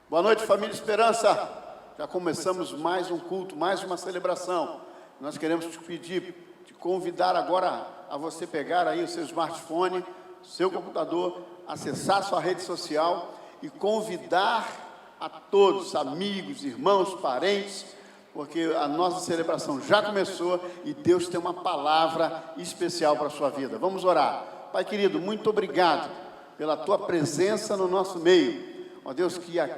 Boa noite, família Esperança. Já começamos mais um culto, mais uma celebração. Nós queremos te pedir, te convidar agora a você pegar aí o seu smartphone, seu computador, acessar sua rede social e convidar a todos, amigos, irmãos, parentes, porque a nossa celebração já começou e Deus tem uma palavra especial para a sua vida. Vamos orar. Pai querido, muito obrigado pela tua presença no nosso meio. Ó Deus, que a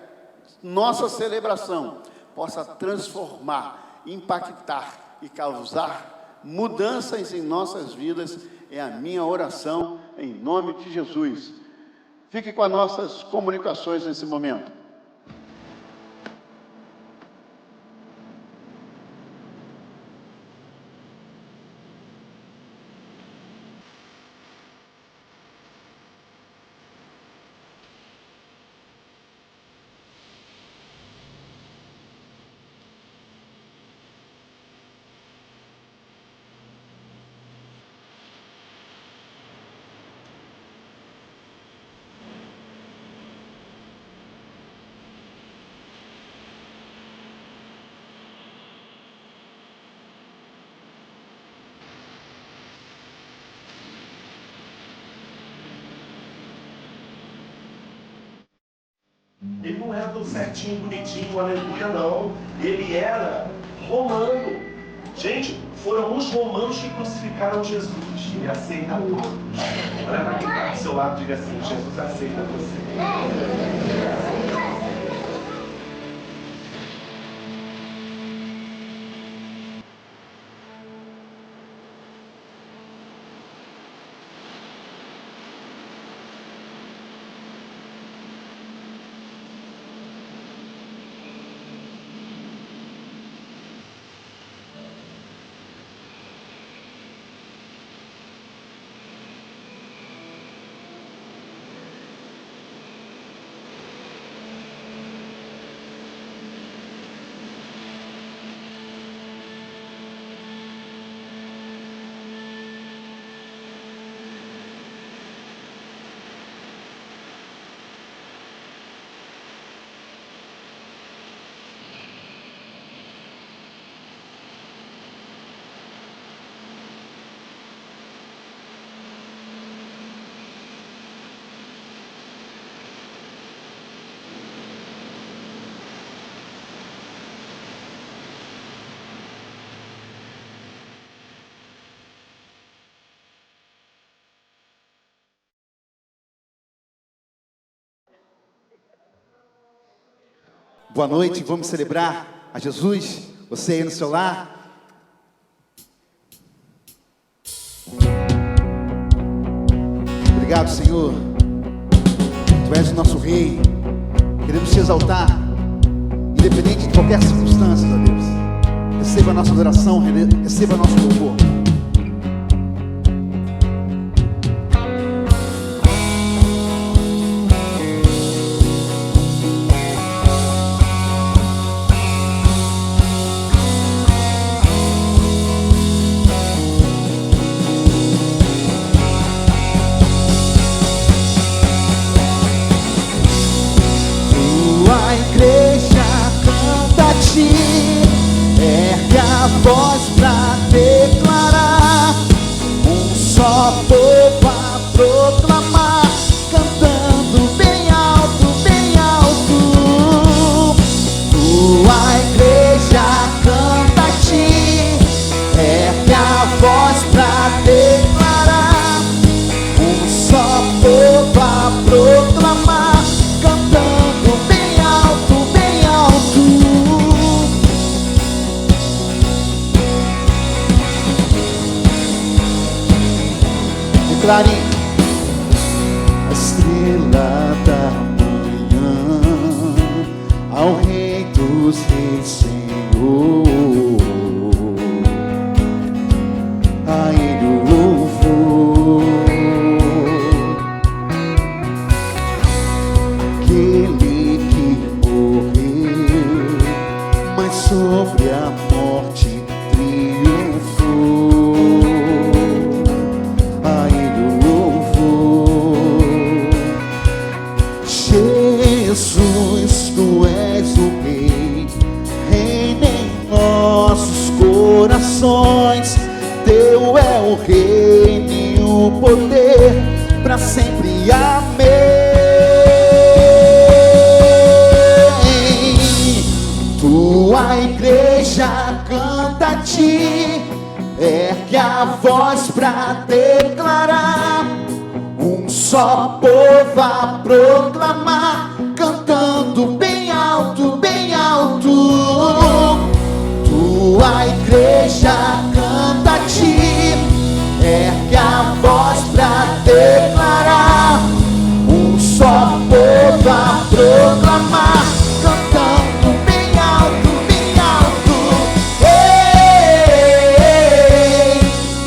nossa celebração possa transformar, impactar e causar mudanças em nossas vidas. É a minha oração em nome de Jesus. Fique com as nossas comunicações nesse momento. Ele não era tão certinho, bonitinho, aleluia, não. Ele era romano. Gente, foram os romanos que crucificaram Jesus. Ele aceita todos. Olha para quem está do seu lado e diga assim: Jesus aceita você. Boa noite, vamos celebrar a Jesus, você aí no seu lar. Obrigado, Senhor, Tu és o nosso Rei, queremos te exaltar, independente de qualquer circunstância, ó Deus. Receba a nossa adoração, receba nosso louvor. Ergue a voz pra declarar, um só povo a proclamar, cantando bem alto, bem alto. Tua igreja canta a ti, ergue a voz pra declarar, um só povo a proclamar, cantando bem alto, bem alto. Declare: a estrela da manhã, ao Rei dos Reis, Senhor, a Ele o louvor. Aquele que morreu, mas sobre a morte triunfou. Jesus Tu és o Rei, reina em nossos corações. Teu é o reino e o poder, para sempre, amém. Tua igreja canta a ti, ergue a voz pra declarar. Um só povo a proclamar, cantando bem alto, bem alto. Tua igreja canta a ti, ergue a voz pra declarar. Um só povo a proclamar, cantando bem alto, bem alto. Ei,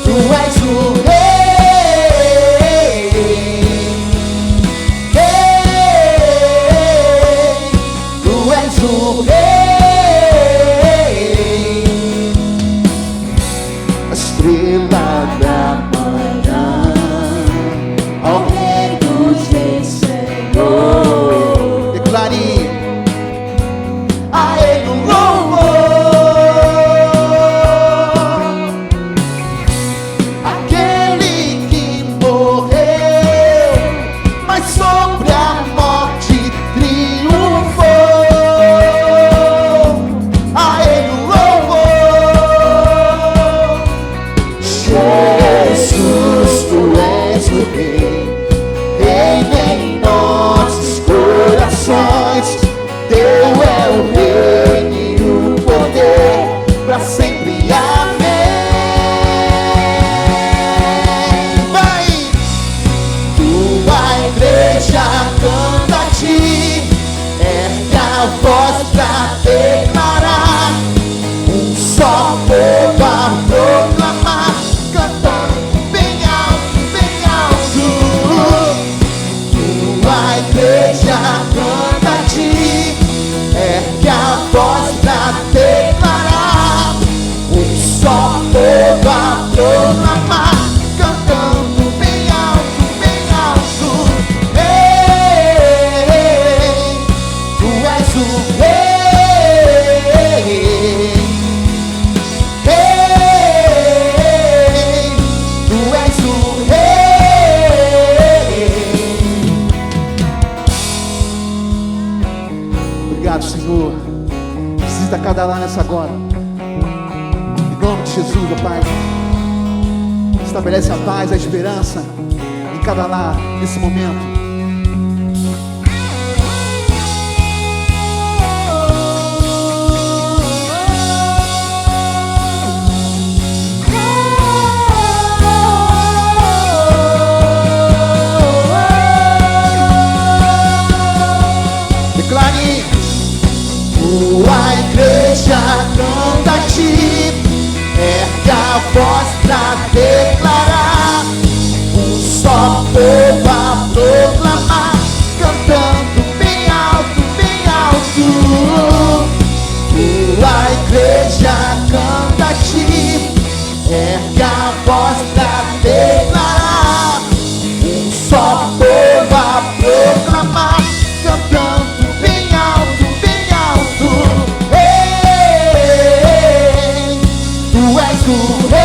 tu és o Rei. Ei, tu és o Rei. A estrela da manhã, ao Rei dos Reis, Senhor. Declare a Ele o louvor. Aquele que morreu, mas sobre a morte triunfou. A Ele o louvor. Jesus, tu és o Rei, reina em nossos corações. Teu é o reino e o poder, para sempre, amém. Vai! Tua igreja canta a ti, ergue a voz pra declarar. Um só povo a proclamar, cantando bem alto, bem alto. Tua igreja canta a ti, ergue a voz pra declarar. Um só povo a proclamar, cantando bem alto, bem alto. Ei, tu és o Rei. Ei, tu és o Rei. Obrigado, Senhor. Visita cada lar nessa agora. Em nome de Jesus, ó Pai. Estabelece a paz, a esperança em cada lar nesse momento. Declare. Tua igreja canta a ti, ergue a voz pra declarar. Um só povo a proclamar, cantando bem alto, bem alto. Tua igreja canta a ti, ergue a voz pra declarar. Um só povo a proclamar, cantando bem alto, bem alto. Ei, tu és o Rei.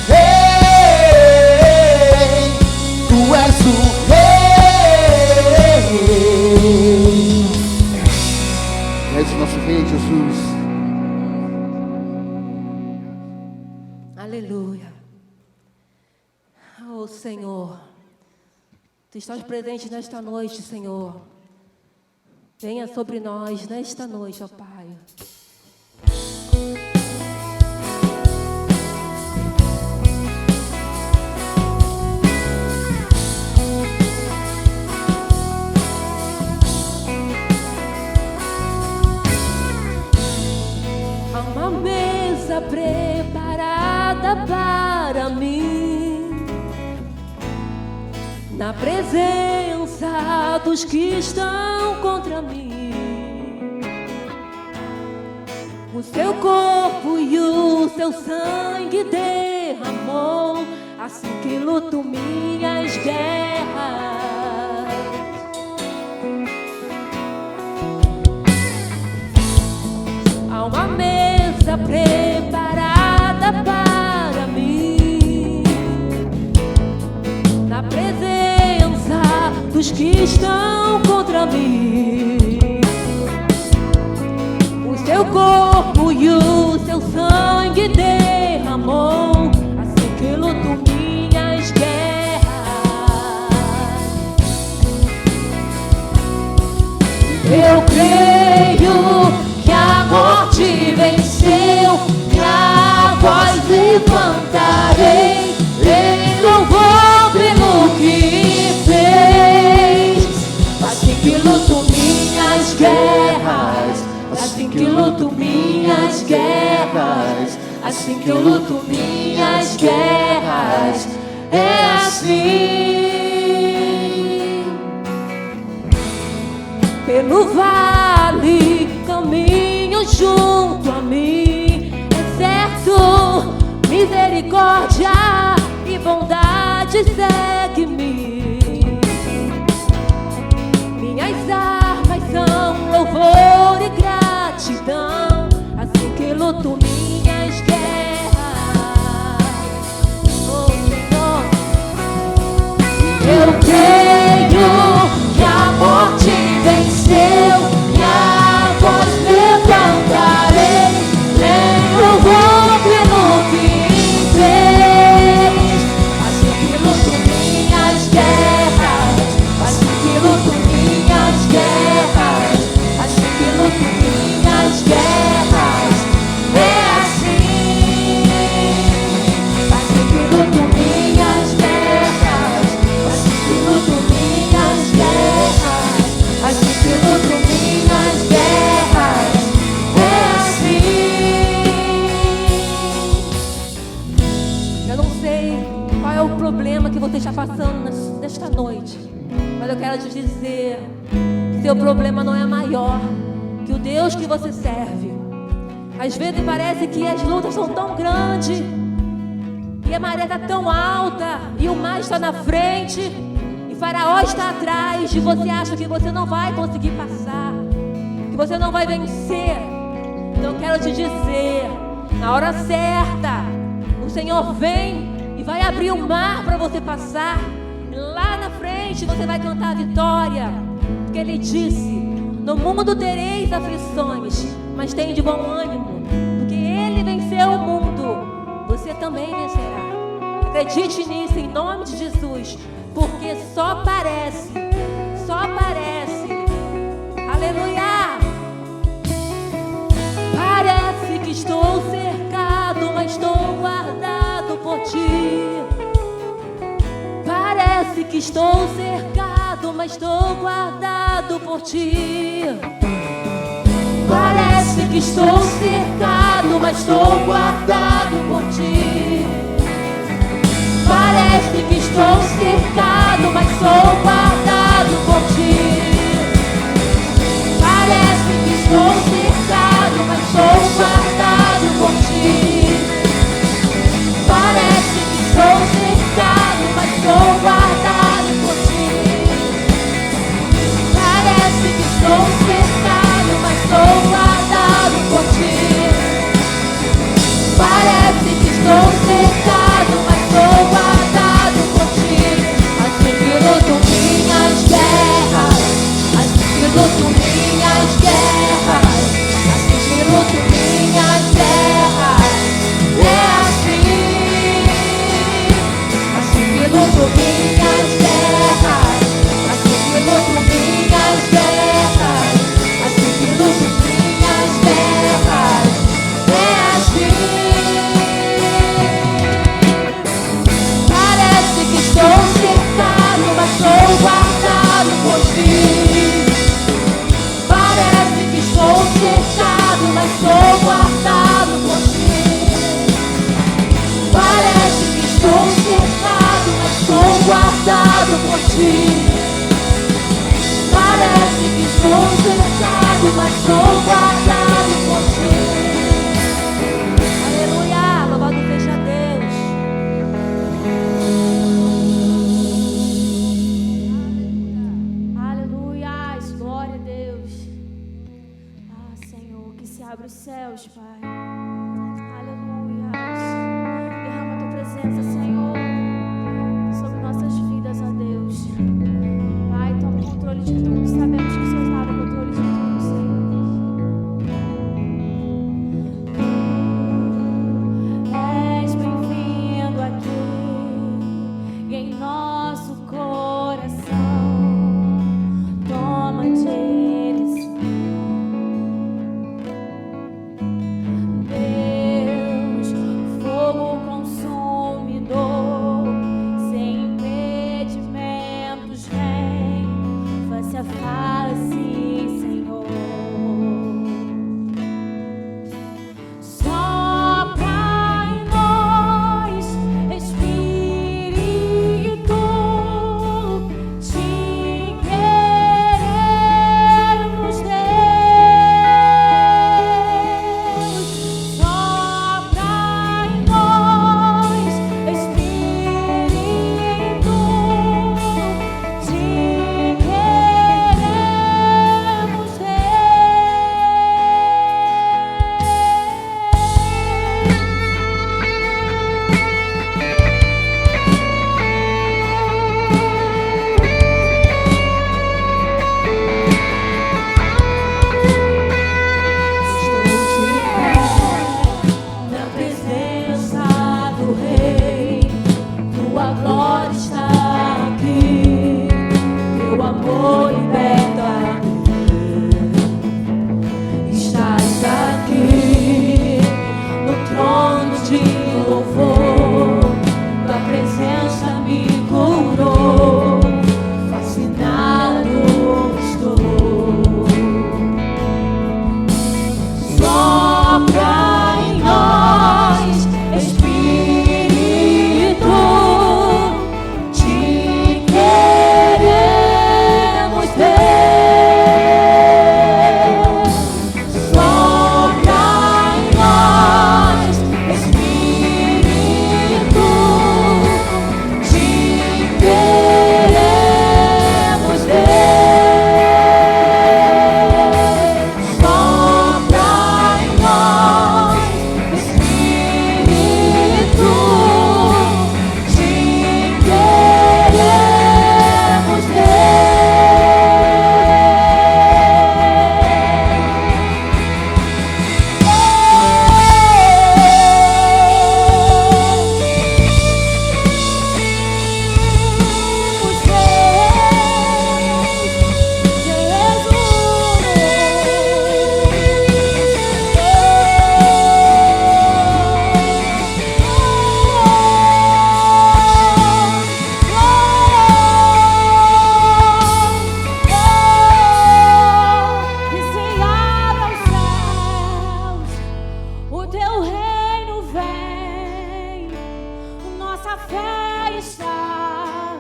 Ei, tu és o Rei. És o nosso Rei, Jesus. Aleluia. Oh, Senhor, Tu estás presente nesta noite, Senhor. Venha sobre nós nesta noite, ó Pai. Há uma mesa preparada para mim, na presença dos que estão contra mim. O seu corpo e o seu sangue derramou, assim que luto minhas guerras. dos que estão contra mim. O seu corpo e o seu sangue derramou, assim que luto minhas guerras. Eu creio que a morte venceu, e a voz levantarei em louvor pelo que fez. Assim que luto minhas guerras, assim que luto minhas guerras, assim que eu luto minhas guerras, é assim. Pelo vale caminho junto a mim, é certo, misericórdia e bondade segue-me. Minhas armas são louvor e gratidão, assim que luto minhas guerras. Oh Senhor, eu creio que a morte venceu, e a voz levantarei em louvor pelo que fez. Assim que luto minhas guerras, assim que luto minhas guerras, assim que luto minhas guerras, é assim. Assim que luto minhas guerras, assim que luto minhas guerras, assim que luto minhas guerras, é assim. Eu não sei qual é o problema que você está passando nesta noite, mas eu quero te dizer que seu problema não é maior que o Deus que você serve. Às vezes parece que as lutas são tão grandes, e a maré está tão alta, e o mar está na frente, e Faraó está atrás, e você acha que você não vai conseguir passar, que você não vai vencer. Então eu quero te dizer, na hora certa, o Senhor vem e vai abrir o mar para você passar. E lá na frente você vai cantar a vitória, porque Ele disse: no mundo tereis aflições, mas tem de bom ânimo, porque Ele venceu o mundo, você também vencerá. Acredite nisso em nome de Jesus, porque só parece, aleluia. Parece que estou cercado, mas estou guardado por Ti. Parece que estou cercado, mas estou guardado por Ti. Parece que estou cercado, mas estou guardado por Ti. Parece que estou cercado, mas sou guardado por Ti. Parece que estou cercado, mas sou guardado por Ti. Parece que estou cercado, mas sou guardado por Ti. Parece que estou cercado, mas sou guardado por Ti. Parece que estou cercado, mas sou guardado por Ti. Assim que luto minhas guerras, assim que luto minhas guerras, assim que luto minhas guerras, é assim. Assim que luto minhas guerras, assim que luto minhas guerras, assim que luto minhas guerras, é assim. Parece que estou cercado, mas sou guardado por Ti. Parece que estou cercado, mas sou guardado por Ti. Parece que estou cercado, mas sou guardado por Ti. Parece que estou cercado, mas sou guardado por Ti. Aleluia, louvado seja Deus. Aleluia, glória a Deus. Ah, Senhor, que se abra os céus, Pai. Aleluia. Derrama a Tua presença, Senhor, sobre nossas vidas, ó Deus. Pai, Oh, liberta-me. Estás aqui no trono de louvor. Tua presença me curou. Fascinado estou. Sopra em nós, Espírito. Te queremos, Deus. Sopra em nós, Espírito. Te queremos, Deus. Sopra em nós, Espírito. Te queremos, que se abra os céus, o teu reino vem, nossa fé está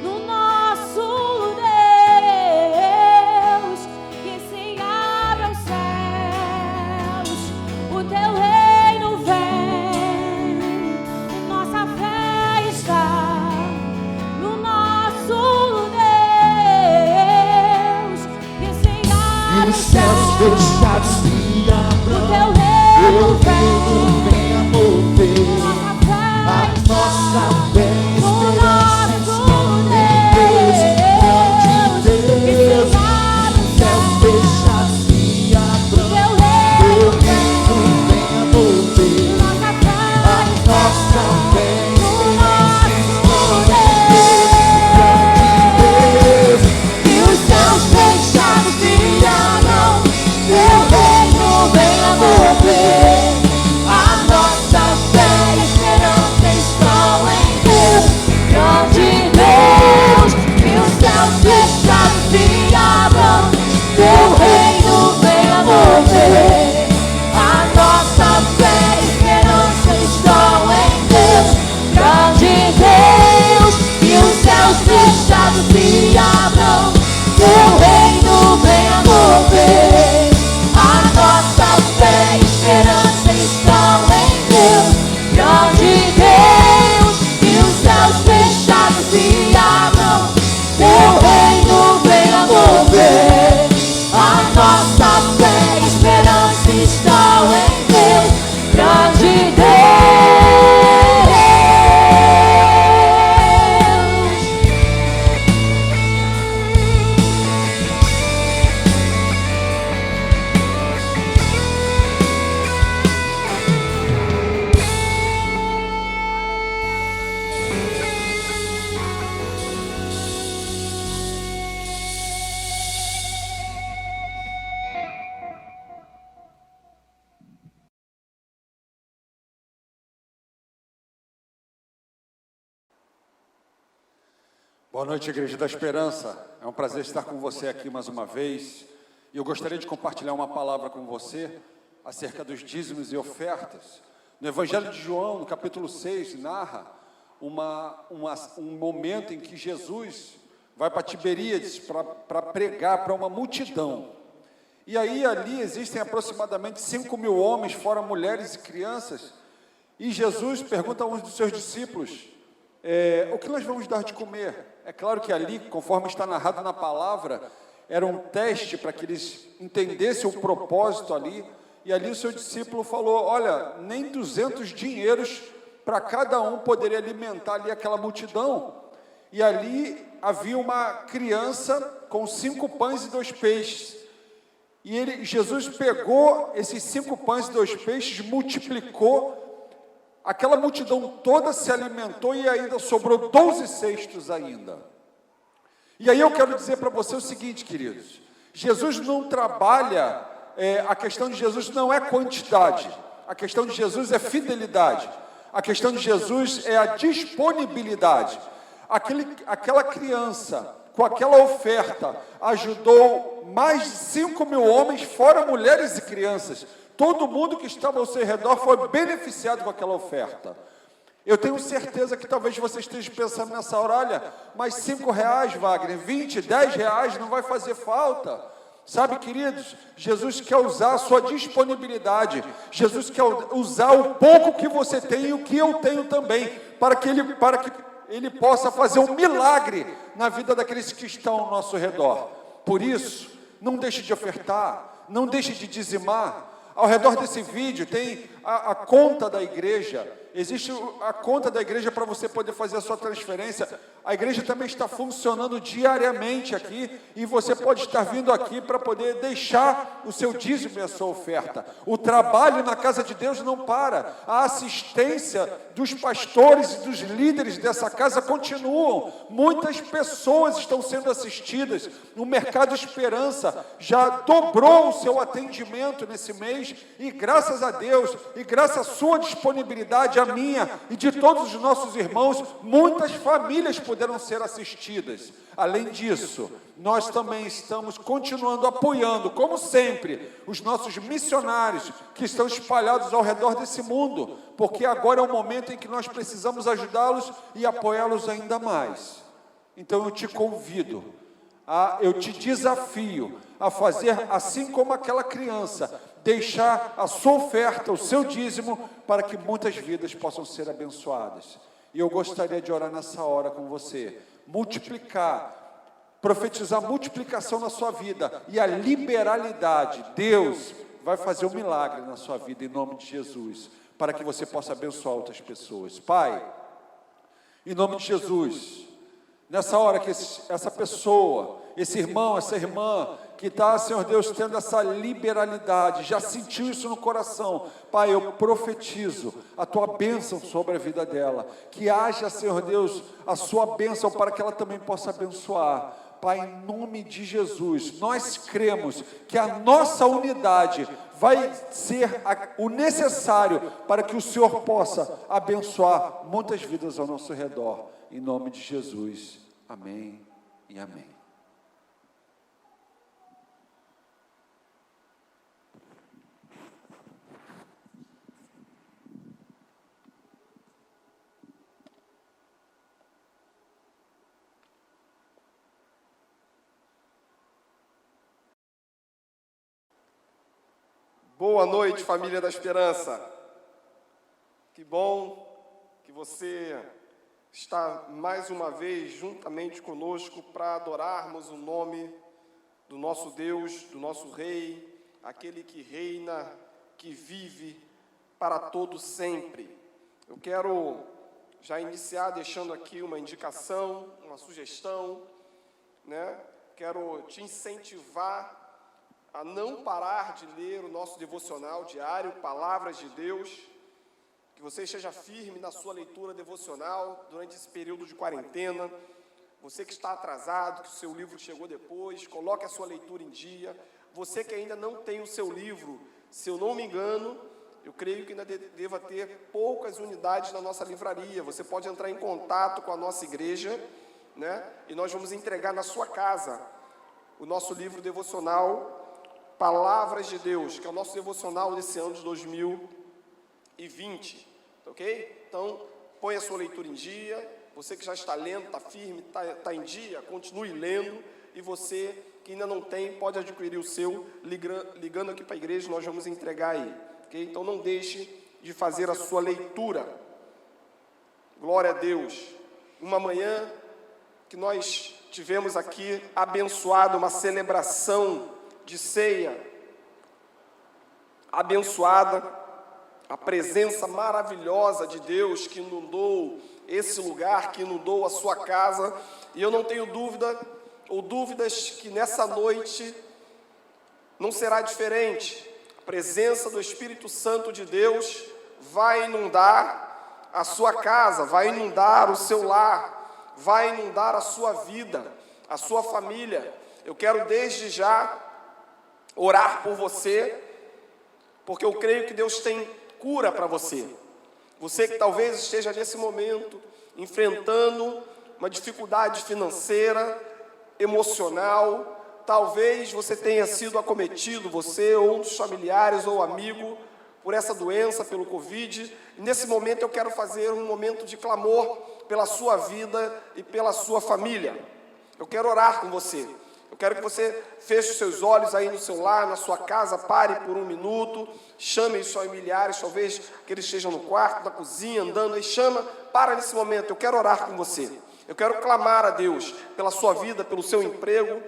no nosso Deus. Que se abra os céus, o teu reino vem, nossa fé está no nosso Deus. Que se abra E os céus fechados se o abram, teu teu reino reino vem, venha mover. A nossa fé e esperança estão em Deus, grande Deus. Os céus fechados se abram, teu reino venha mover. A nossa fé e esperança estão em Deus, grande Deus. E os céus fechados se abram, teu reino venha mover. A nossa fé e esperança estão em Deus, grande Deus. E os céus fechados se abram, teu reino venha mover. A nossa fé e esperança estão em Deus, grande Deus. E os céus fechados se abram, teu reino venha mover. A nossa fé e esperança estão em Deus, grande Deus. E os céus fechados se abram, teu reino venha mover. A nossa fé e esperança estão em Deus, grande Boa noite, Igreja da Esperança. É um prazer estar com você aqui mais uma vez. E eu gostaria de compartilhar uma palavra com você acerca dos dízimos e ofertas. No Evangelho de João, no capítulo 6, narra um momento em que Jesus vai para Tiberíades para pregar para uma multidão. E aí ali existem aproximadamente 5.000 homens, fora mulheres e crianças. E Jesus pergunta a um dos seus discípulos, o que nós vamos dar de comer? É claro que ali, conforme está narrado na palavra, era um teste para que eles entendessem o propósito ali. E ali o seu discípulo falou, olha, nem 200 dinheiros para cada um poderia alimentar ali aquela multidão. E ali havia uma criança com 5 pães e 2 peixes. E Jesus pegou esses 5 pães e 2 peixes, multiplicou, aquela multidão toda se alimentou e ainda sobrou 12 cestos ainda. E aí eu quero dizer para você o seguinte, queridos, Jesus não trabalha, a questão de Jesus não é quantidade, a questão de Jesus é fidelidade, a questão de Jesus é a disponibilidade. Aquela criança, com aquela oferta, ajudou mais de 5.000 homens, fora mulheres e crianças. Todo mundo que estava ao seu redor foi beneficiado com aquela oferta. Eu tenho certeza que talvez você esteja pensando nessa hora, olha, mas R$5, Wagner, 20, R$10 não vai fazer falta. Sabe, queridos, Jesus quer usar a sua disponibilidade, Jesus quer usar o pouco que você tem e o que eu tenho também, para que Ele possa fazer um milagre na vida daqueles que estão ao nosso redor. Por isso, não deixe de ofertar, não deixe de dizimar. Ao redor desse vídeo tem a conta da igreja, existe a conta da igreja para você poder fazer a sua transferência. A igreja também está funcionando diariamente aqui e você pode estar vindo aqui para poder deixar o seu dízimo e a sua oferta. O trabalho na casa de Deus não para, a assistência dos pastores e dos líderes dessa casa continuam. Muitas pessoas estão sendo assistidas. O Mercado Esperança já dobrou o seu atendimento nesse mês e graças a Deus e graças à sua disponibilidade, a minha e de todos os nossos irmãos, muitas famílias puderam ser assistidas. Além disso, nós também estamos continuando apoiando, como sempre, os nossos missionários que estão espalhados ao redor desse mundo, porque agora é o momento em que nós precisamos ajudá-los e apoiá-los ainda mais. Então eu te convido, eu te desafio a fazer assim como aquela criança, deixar a sua oferta, o seu dízimo, para que muitas vidas possam ser abençoadas. E eu gostaria de orar nessa hora com você, multiplicar, profetizar multiplicação na sua vida e a liberalidade. Deus vai fazer um milagre na sua vida em nome de Jesus, para que você possa abençoar outras pessoas. Pai, em nome de Jesus, nessa hora que essa pessoa, esse irmão, essa irmã, que está, Senhor Deus, tendo essa liberalidade, já sentiu isso no coração, Pai, eu profetizo a Tua bênção sobre a vida dela, que haja, Senhor Deus, a Sua bênção para que ela também possa abençoar. Pai, em nome de Jesus, nós cremos que a nossa unidade vai ser o necessário para que o Senhor possa abençoar muitas vidas ao nosso redor. Em nome de Jesus, amém e amém. Boa noite, família da Esperança. Que bom que você está mais uma vez juntamente conosco para adorarmos o nome do nosso Deus, do nosso Rei, aquele que reina, que vive para todo sempre. Eu quero já iniciar deixando aqui uma indicação, uma sugestão, né? Quero te incentivar a não parar de ler o nosso devocional diário, Palavras de Deus, que você esteja firme na sua leitura devocional durante esse período de quarentena. Você que está atrasado, que o seu livro chegou depois, coloque a sua leitura em dia. Você que ainda não tem o seu livro, se eu não me engano, eu creio que ainda deva ter poucas unidades na nossa livraria. Você pode entrar em contato com a nossa igreja, né? E nós vamos entregar na sua casa o nosso livro devocional Palavras de Deus, que é o nosso devocional desse ano de 2020, ok? Então, põe a sua leitura em dia. Você que já está lendo, está firme, está em dia, continue lendo. E você que ainda não tem, pode adquirir o seu, ligando aqui para a igreja, nós vamos entregar aí, ok? Então, não deixe de fazer a sua leitura. Glória a Deus. Uma manhã que nós tivemos aqui abençoado, uma celebração de ceia, abençoada, a presença maravilhosa de Deus que inundou esse lugar, que inundou a sua casa, e eu não tenho dúvida, ou dúvidas, que nessa noite não será diferente. A presença do Espírito Santo de Deus vai inundar a sua casa, vai inundar o seu lar, vai inundar a sua vida. a sua família. Eu quero desde já orar por você, porque eu creio que Deus tem cura para você. Você que talvez esteja nesse momento enfrentando uma dificuldade financeira, emocional, talvez você tenha sido acometido, você ou um dos familiares ou amigo, por essa doença, pelo Covid. E nesse momento eu quero fazer um momento de clamor pela sua vida e pela sua família. Eu quero orar com você. Eu quero que você feche os seus olhos aí no seu lar, na sua casa, pare por um minuto, chame os seus familiares, talvez que eles estejam no quarto, na cozinha, andando aí, para nesse momento, eu quero orar com você. Eu quero clamar a Deus pela sua vida, pelo seu emprego,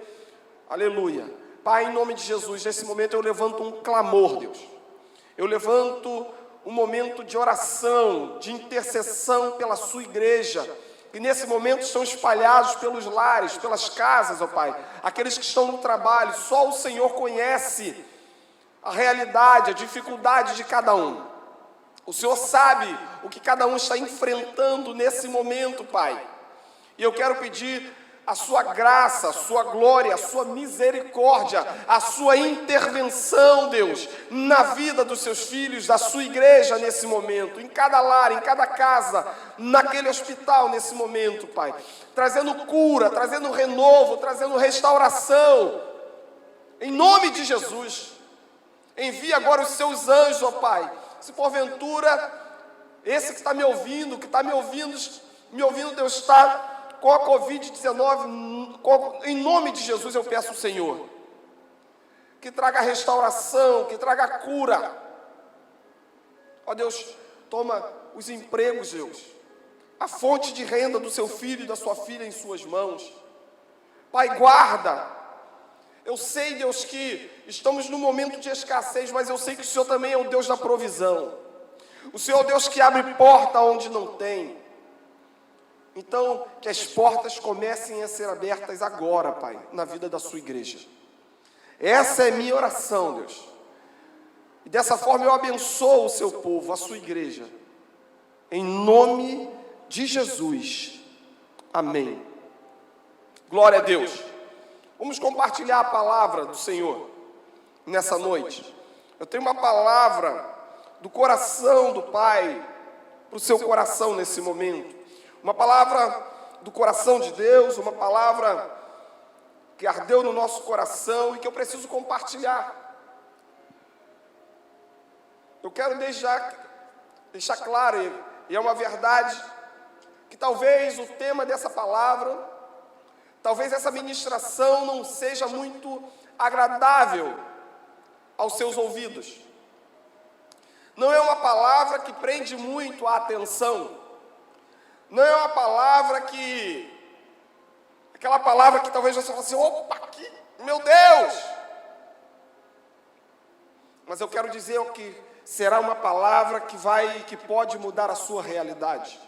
aleluia. Pai, em nome de Jesus, nesse momento eu levanto um clamor, Deus. Eu levanto um momento de oração, de intercessão pela sua igreja, que nesse momento estão espalhados pelos lares, pelas casas, ó Pai, aqueles que estão no trabalho. Só o Senhor conhece a realidade, a dificuldade de cada um. O Senhor sabe o que cada um está enfrentando nesse momento, Pai. E eu quero pedir a sua graça, a sua glória, a sua misericórdia, a sua intervenção, Deus, na vida dos seus filhos, da sua igreja nesse momento, em cada lar, em cada casa, naquele hospital nesse momento, Pai, trazendo cura, trazendo renovo, trazendo restauração, em nome de Jesus. Envia agora os seus anjos, ó Pai. Se porventura, esse que está me ouvindo, Deus, está com a Covid-19, em nome de Jesus eu peço ao Senhor, que traga restauração, que traga cura. Ó Deus, toma os empregos, Deus, a fonte de renda do seu filho e da sua filha em suas mãos. Pai, guarda. Eu sei, Deus, que estamos num momento de escassez, mas eu sei que o Senhor também é o Deus da provisão. O Senhor é o Deus que abre porta onde não tem. Então, que as portas comecem a ser abertas agora, Pai, na vida da sua igreja. Essa é minha oração, Deus. E dessa forma eu abençoo o seu povo, a sua igreja. Em nome de Jesus. Amém. Glória a Deus. Vamos compartilhar a palavra do Senhor nessa noite. Eu tenho uma palavra do coração do Pai para o seu coração nesse momento. Uma palavra do coração de Deus, uma palavra que ardeu no nosso coração e que eu preciso compartilhar. Eu quero deixar claro, e é uma verdade, que talvez o tema dessa palavra, talvez essa ministração não seja muito agradável aos seus ouvidos. Não é uma palavra que prende muito a atenção. Não é uma palavra aquela palavra que talvez você fale assim, opa, meu Deus! Mas eu quero dizer que será uma palavra que pode mudar a sua realidade.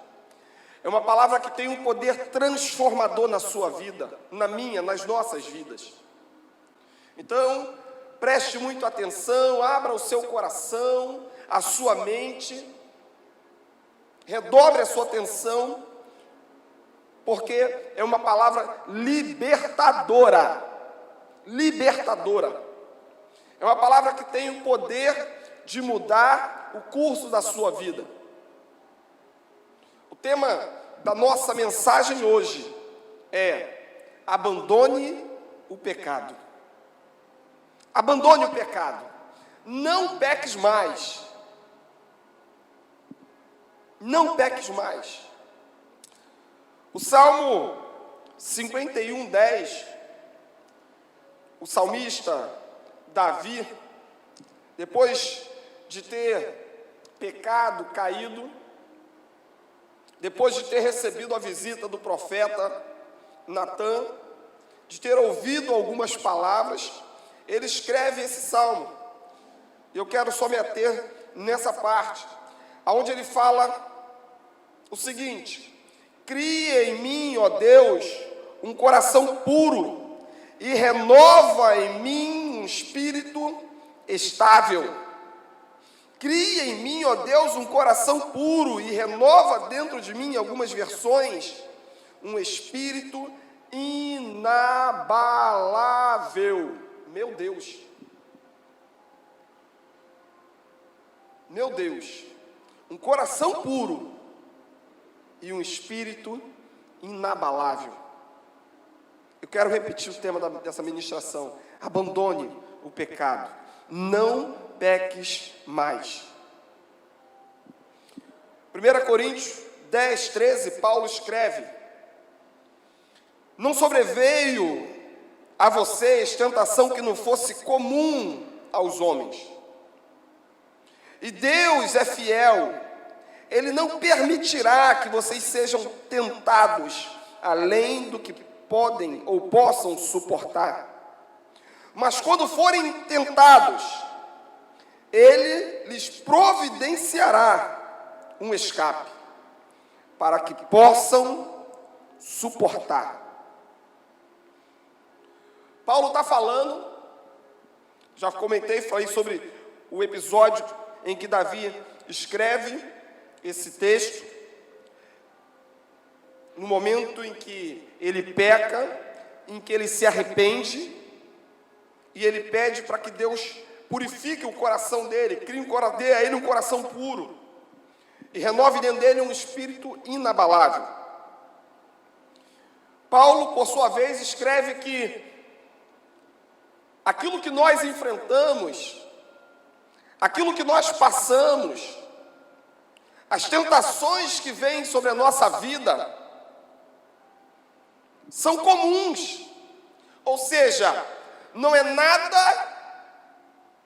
É uma palavra que tem um poder transformador na sua vida, na minha, nas nossas vidas. Então, preste muito atenção, abra o seu coração, a sua mente, redobre a sua atenção, porque é uma palavra libertadora. Libertadora. É uma palavra que tem o poder de mudar o curso da sua vida. O tema da nossa mensagem hoje é: abandone o pecado. Abandone o pecado. Não peques mais. Não peques mais. O Salmo 51:10, o salmista Davi, depois de ter pecado, caído, depois de ter recebido a visita do profeta Natã, de ter ouvido algumas palavras, ele escreve esse salmo. Eu quero só me ater nessa parte, onde ele fala o seguinte: cria em mim, ó Deus, um coração puro e renova em mim um espírito estável. Cria em mim, ó Deus, um coração puro e renova dentro de mim, em algumas versões, um espírito inabalável. Meu Deus. Meu Deus. Um coração puro e um espírito inabalável. Eu quero repetir o tema dessa ministração. Abandone o pecado. Não peques mais. 1 Coríntios 10, 13, Paulo escreve: não sobreveio a vocês tentação que não fosse comum aos homens. E Deus é fiel. Ele não permitirá que vocês sejam tentados além do que podem ou possam suportar. Mas quando forem tentados, Ele lhes providenciará um escape, para que possam suportar. Paulo está falando, já falei sobre o episódio em que Davi escreve esse texto, no momento em que ele peca, em que ele se arrepende, e ele pede para que Deus purifique o coração dele, dê a ele um coração puro, e renove dentro dele um espírito inabalável. Paulo, por sua vez, escreve que aquilo que nós enfrentamos, aquilo que nós passamos, as tentações que vêm sobre a nossa vida, são comuns. Ou seja, não é nada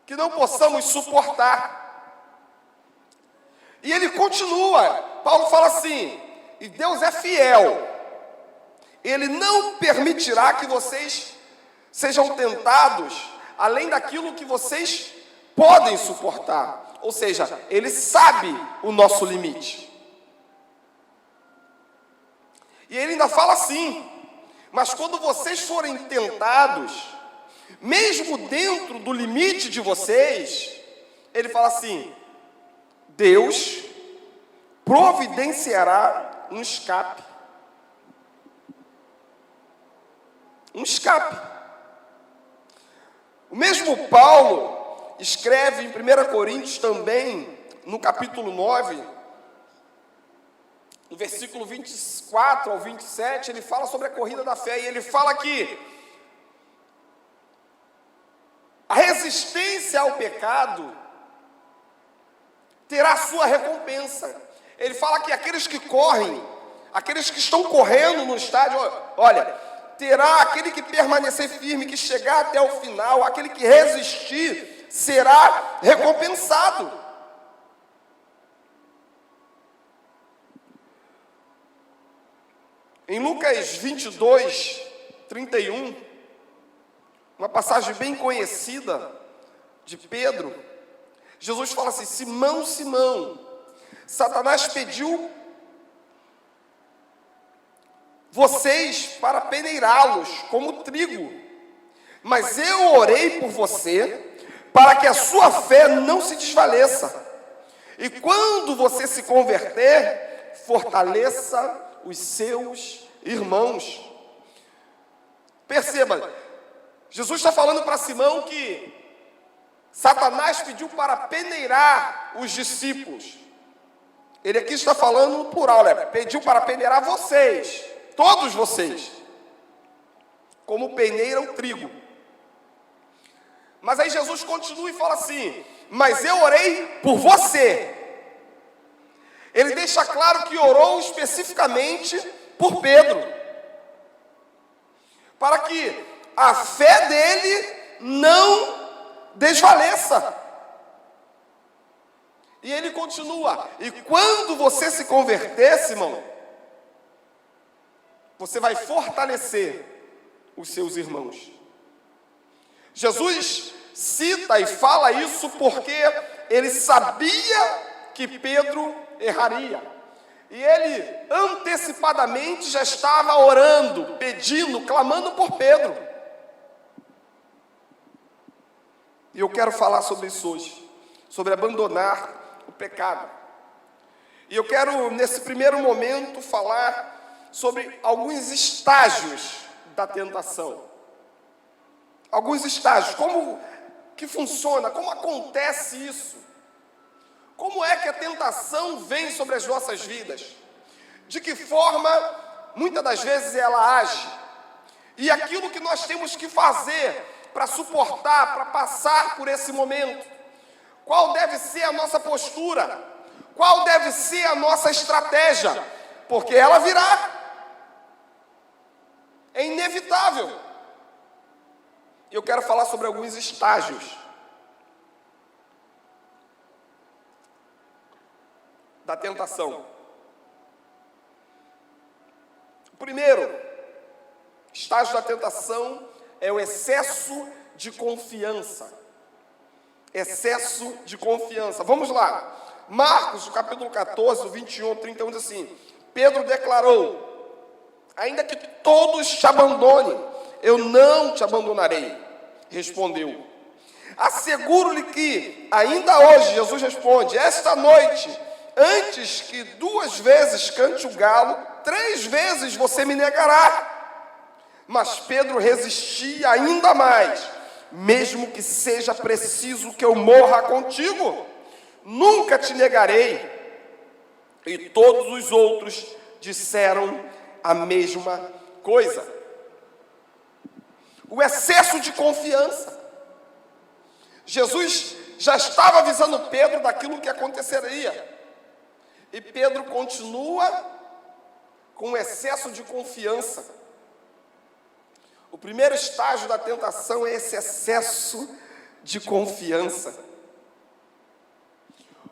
que não possamos suportar. E ele continua, Paulo fala assim: e Deus é fiel, Ele não permitirá que vocês sejam tentados além daquilo que vocês podem suportar. Ou seja, Ele sabe o nosso limite. E Ele ainda fala assim: mas quando vocês forem tentados, mesmo dentro do limite de vocês, Ele fala assim: Deus providenciará um escape. Um escape. O mesmo Paulo escreve em 1 Coríntios também, no capítulo 9, no versículo 24 ao 27, ele fala sobre a corrida da fé, e ele fala que a resistência ao pecado terá sua recompensa. Ele fala que aqueles que correm, aqueles que estão correndo no estádio, olha, terá aquele que permanecer firme, que chegar até o final, aquele que resistir, será recompensado. Em Lucas 22, 31, uma passagem bem conhecida de Pedro, Jesus fala assim: Simão, Simão, Satanás pediu vocês para peneirá-los como trigo, mas eu orei por você para que a sua fé não se desfaleça. E quando você se converter, fortaleça os seus irmãos. Perceba, Jesus está falando para Simão que Satanás pediu para peneirar os discípulos. Ele aqui está falando no plural, né? Pediu para peneirar vocês, todos vocês, como peneiram trigo. Mas aí Jesus continua e fala assim: mas eu orei por você. Ele deixa claro que orou especificamente por Pedro, para que a fé dele não desfaleça. E ele continua: e quando você se converter, Simão, você vai fortalecer os seus irmãos. Jesus cita e fala isso porque ele sabia que Pedro erraria. E ele antecipadamente já estava orando, pedindo, clamando por Pedro. E eu quero falar sobre isso hoje, sobre abandonar o pecado. E eu quero, nesse primeiro momento, falar sobre alguns estágios da tentação. Alguns estágios. Como que funciona? Como acontece isso? Como é que a tentação vem sobre as nossas vidas? De que forma, muitas das vezes, ela age? E aquilo que nós temos que fazer para suportar, para passar por esse momento? Qual deve ser a nossa postura? Qual deve ser a nossa estratégia? Porque ela virá. É inevitável. Eu quero falar sobre alguns estágios da tentação. O primeiro estágio da tentação é o excesso de confiança. Excesso de confiança. Vamos lá. Marcos, capítulo 14, 21 ao 31, diz assim: Pedro declarou: ainda que todos te abandonem, eu não te abandonarei. Respondeu: asseguro-lhe que, ainda hoje, Jesus responde, esta noite, antes que 2 vezes cante o galo, 3 vezes você me negará. Mas Pedro resistia ainda mais: mesmo que seja preciso que eu morra contigo, nunca te negarei. E todos os outros disseram a mesma coisa. O excesso de confiança. Jesus já estava avisando Pedro daquilo que aconteceria. E Pedro continua com excesso de confiança. O primeiro estágio da tentação é esse excesso de confiança.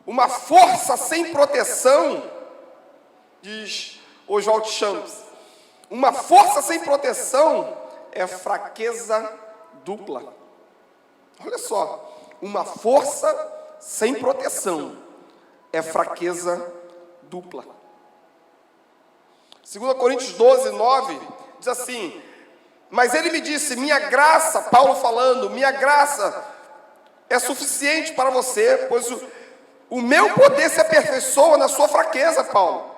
Uma força sem proteção, diz Oswald Champs, uma força sem proteção é fraqueza dupla. Olha só, uma força sem proteção é fraqueza dupla. 2 Coríntios 12, 9, diz assim: mas ele me disse, minha graça, Paulo falando, minha graça é suficiente para você, pois o meu poder se aperfeiçoa na sua fraqueza, Paulo.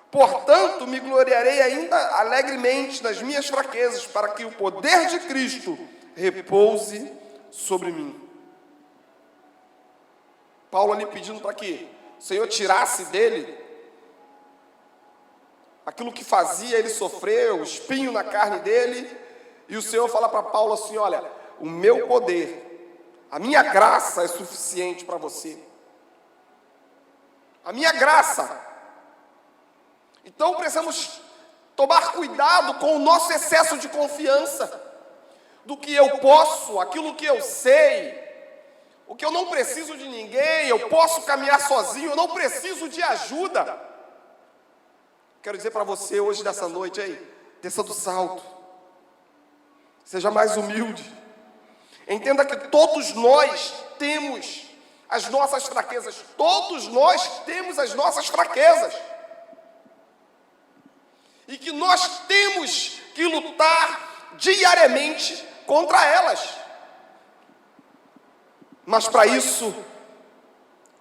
Portanto, me gloriarei ainda alegremente nas minhas fraquezas, para que o poder de Cristo repouse sobre mim. Paulo ali pedindo para que o Senhor tirasse dele aquilo que fazia ele sofrer, o espinho na carne dele, e o Senhor fala para Paulo assim: olha, o meu poder, a minha graça é suficiente para você. A minha graça. Então precisamos tomar cuidado com o nosso excesso de confiança, do que eu posso, aquilo que eu sei, o que eu não preciso de ninguém, eu posso caminhar sozinho, eu não preciso de ajuda. Quero dizer para você hoje, nessa noite aí, desça do salto, seja mais humilde, entenda que todos nós temos as nossas fraquezas, todos nós temos as nossas fraquezas, e que nós temos que lutar diariamente contra elas. Mas para isso,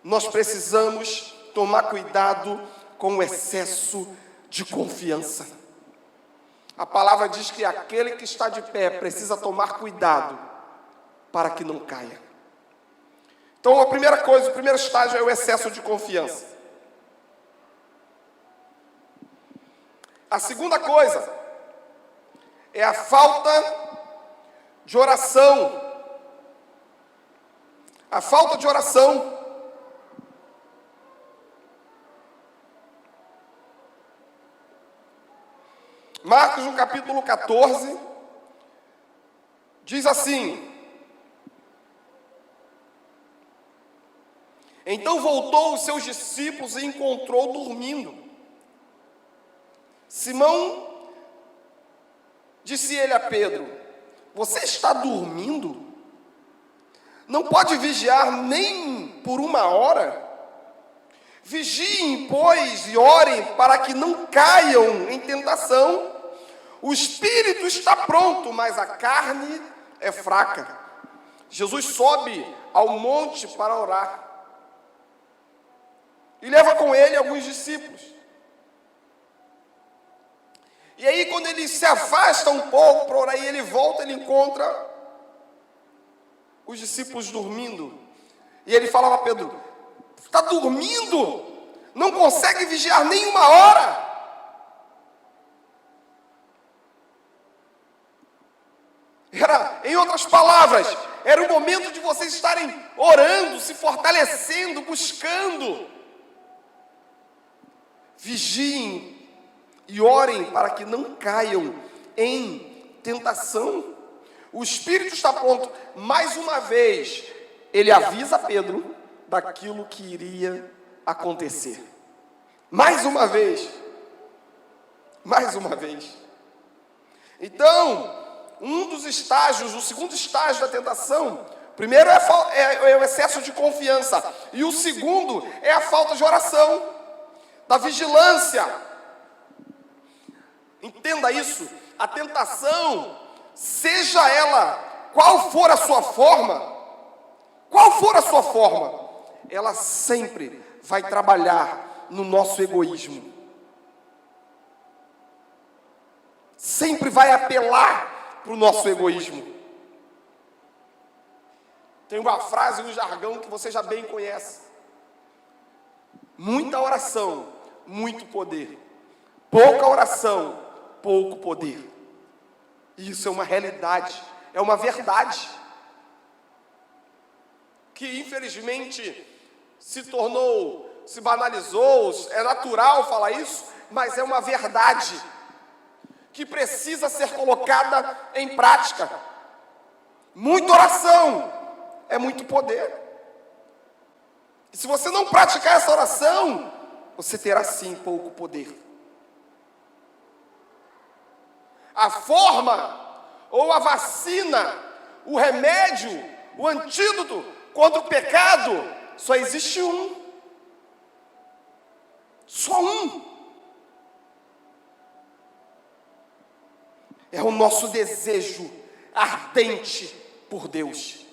nós precisamos tomar cuidado com o excesso de confiança. A palavra diz que aquele que está de pé precisa tomar cuidado para que não caia. Então, a primeira coisa, o primeiro estágio é o excesso de confiança. A segunda coisa é a falta de oração. A falta de oração. Marcos, no capítulo 14, diz assim: então voltou os seus discípulos e encontrou dormindo. Simão, disse ele a Pedro: você está dormindo? Não pode vigiar nem por 1 hora? Vigiem, pois, e orem para que não caiam em tentação. O espírito está pronto, mas a carne é fraca. Jesus sobe ao monte para orar. E leva com ele alguns discípulos. E aí, quando ele se afasta um pouco para orar, e ele volta, ele encontra os discípulos dormindo. E ele fala para Pedro: está dormindo? Não consegue vigiar nem uma hora? Em outras palavras, era o momento de vocês estarem orando, se fortalecendo, buscando. Vigiem e orem para que não caiam em tentação. O espírito está pronto. Mais uma vez, ele avisa Pedro daquilo que iria acontecer. Mais uma vez. Mais uma vez. Então, um dos estágios, o segundo estágio da tentação, primeiro é o excesso de confiança, e o segundo é a falta de oração, da vigilância. Entenda isso, a tentação, seja ela qual for a sua forma, ela sempre vai trabalhar no nosso egoísmo, sempre vai apelar para o nosso egoísmo. Tem uma frase no jargão que você já bem conhece: muita oração, muito poder. Pouca oração, pouco poder. Isso é uma realidade, é uma verdade, que infelizmente se banalizou, é natural falar isso, mas é uma verdade que precisa ser colocada em prática. Muita oração é muito poder. E se você não praticar essa oração, você terá sim pouco poder. A forma, ou a vacina, o remédio, o antídoto contra o pecado, só existe um. Só um. É o nosso desejo ardente por Deus.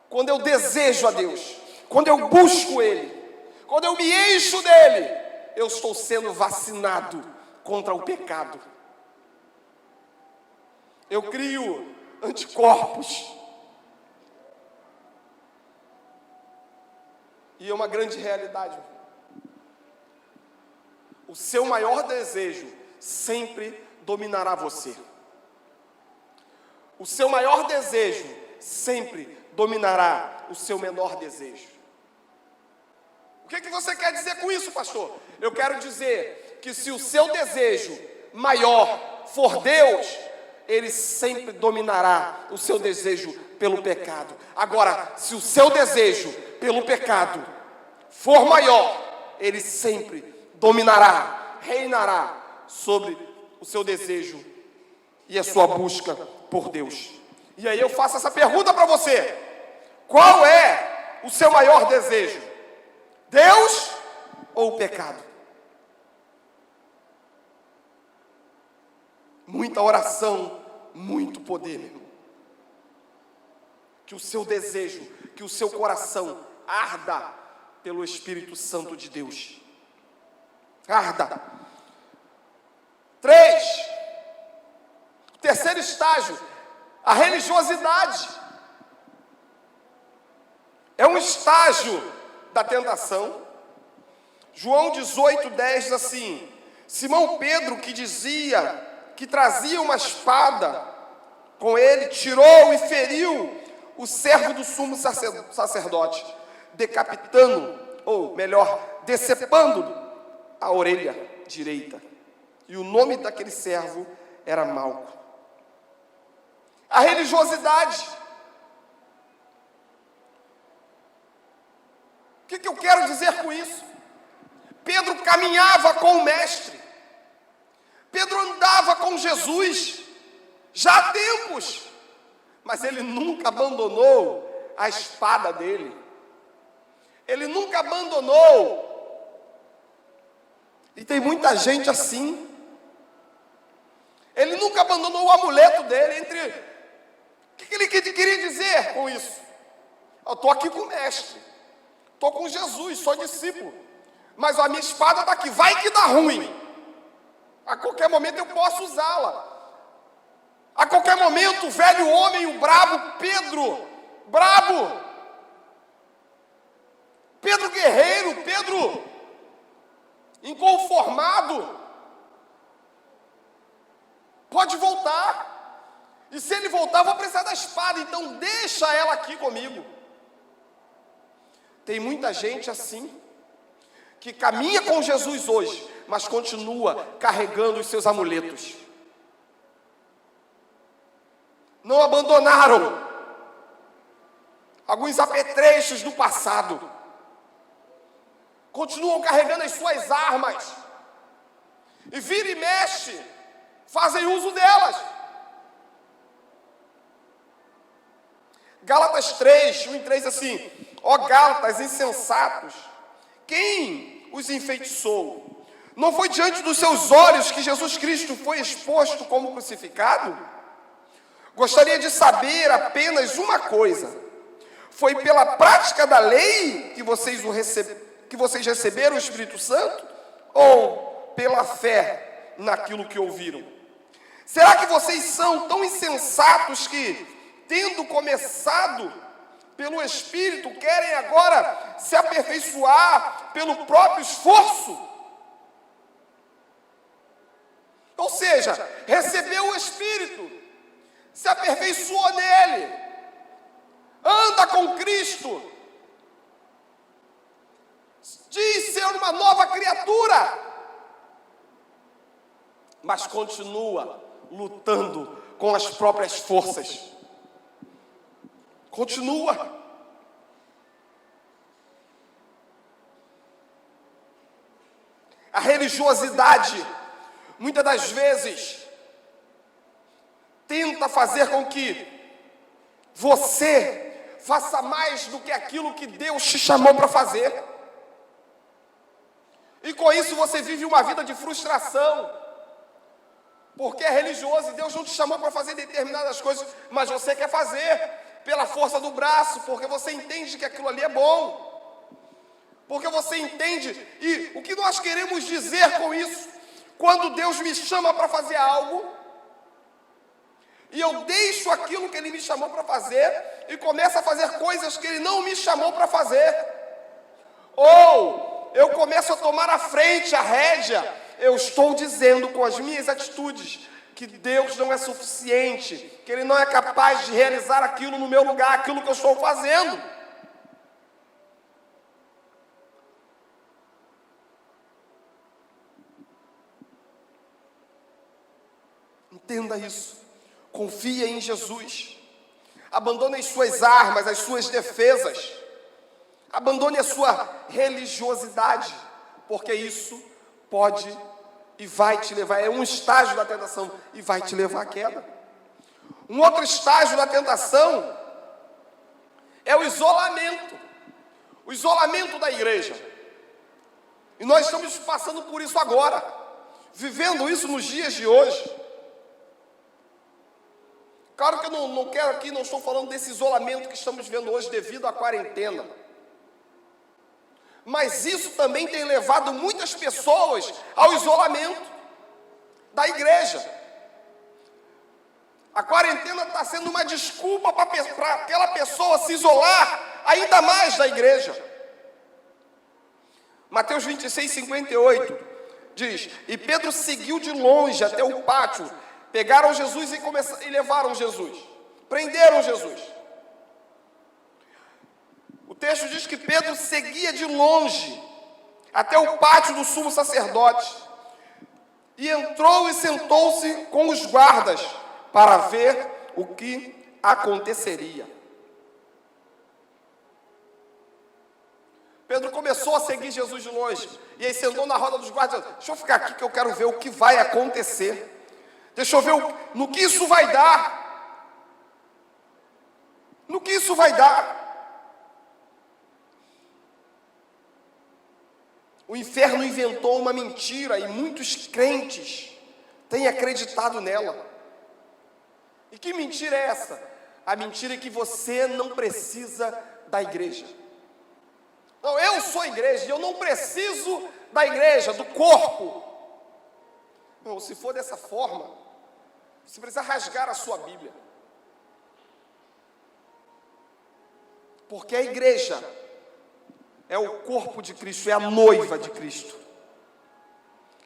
Quando eu desejo a Deus, quando eu busco Ele, quando eu me encho dEle, eu estou sendo vacinado contra o pecado. Eu crio anticorpos. E é uma grande realidade. O seu maior desejo sempre dominará você. O seu maior desejo sempre dominará o seu menor desejo. O que você quer dizer com isso, pastor? Eu quero dizer que se o seu desejo maior for Deus, Ele sempre dominará o seu desejo pelo pecado. Agora, se o seu desejo pelo pecado for maior, Ele sempre dominará, reinará sobre o seu desejo e a sua busca por Deus. E aí eu faço essa pergunta para você: qual é o seu maior desejo? Deus ou o pecado? Muita oração, muito poder, meu irmão. Que o seu desejo, que o seu coração arda pelo Espírito Santo de Deus. Arda. 3. Terceiro estágio, a religiosidade. É um estágio da tentação. João 18:10 diz assim: Simão Pedro, que dizia que trazia uma espada com ele, tirou e feriu o servo do sumo sacerdote, decapitando, ou melhor, decepando a orelha direita. E o nome daquele servo era Malco. A religiosidade. O que eu quero dizer com isso? Pedro caminhava com o mestre. Pedro andava com Jesus já há tempos, mas ele nunca abandonou a espada dele. Ele nunca abandonou. E tem muita gente assim. Ele nunca abandonou o amuleto dele. O que ele queria dizer com isso? Eu estou aqui com o mestre, estou com Jesus, sou discípulo, mas a minha espada está aqui, vai que dá ruim. A qualquer momento eu posso usá-la. A qualquer momento o velho homem, o brabo Pedro, Pedro guerreiro, Pedro inconformado, pode voltar. E se ele voltar, eu vou precisar da espada, então deixa ela aqui comigo. Tem muita gente assim, que caminha com Jesus hoje, mas continua carregando os seus amuletos. Não abandonaram alguns apetrechos do passado. Continuam carregando as suas armas. E vira e mexe, fazem uso delas. Gálatas 3, 1 e 3 assim: ó Gálatas insensatos, quem os enfeitiçou? Não foi diante dos seus olhos que Jesus Cristo foi exposto como crucificado? Gostaria de saber apenas uma coisa: foi pela prática da lei que vocês receberam o Espírito Santo? Ou pela fé naquilo que ouviram? Será que vocês são tão insensatos que, tendo começado pelo Espírito, querem agora se aperfeiçoar pelo próprio esforço? Ou seja, recebeu o Espírito, se aperfeiçoou nele, anda com Cristo, diz ser uma nova criatura, mas continua lutando com as próprias forças. Continua. A religiosidade, muitas das vezes, tenta fazer com que você faça mais do que aquilo que Deus te chamou para fazer. E com isso você vive uma vida de frustração, porque é religioso e Deus não te chamou para fazer determinadas coisas, mas você quer fazer pela força do braço, porque você entende que aquilo ali é bom, porque você entende. E o que nós queremos dizer com isso? Quando Deus me chama para fazer algo, e eu deixo aquilo que Ele me chamou para fazer, e começo a fazer coisas que Ele não me chamou para fazer, ou eu começo a tomar a frente, a rédea, eu estou dizendo com as minhas atitudes que Deus não é suficiente, que Ele não é capaz de realizar aquilo no meu lugar, aquilo que eu estou fazendo. Entenda isso. Confia em Jesus. Abandone as suas armas, as suas defesas. Abandone a sua religiosidade, porque isso pode e vai te levar, é um estágio da tentação e vai te levar à queda. Um outro estágio da tentação é o isolamento da igreja. E nós estamos passando por isso agora, vivendo isso nos dias de hoje. Claro que eu não quero aqui, não estou falando desse isolamento que estamos vendo hoje devido à quarentena. Mas isso também tem levado muitas pessoas ao isolamento da igreja. A quarentena está sendo uma desculpa para aquela pessoa se isolar ainda mais da igreja. Mateus 26, 58 diz: e Pedro seguiu de longe até o pátio. Pegaram Jesus e levaram Jesus. Prenderam Jesus. O texto diz que Pedro seguia de longe até o pátio do sumo sacerdote. E entrou e sentou-se com os guardas para ver o que aconteceria. Pedro começou a seguir Jesus de longe. E aí sentou na roda dos guardas. Deixa eu ficar aqui que eu quero ver o que vai acontecer. Deixa eu ver no que isso vai dar. No que isso vai dar. O inferno inventou uma mentira e muitos crentes têm acreditado nela. E que mentira é essa? A mentira é que você não precisa da igreja. Não, eu sou a igreja e eu não preciso da igreja, do corpo Não, se for dessa forma, você precisa rasgar a sua Bíblia. Porque a igreja é o corpo de Cristo, é a noiva de Cristo.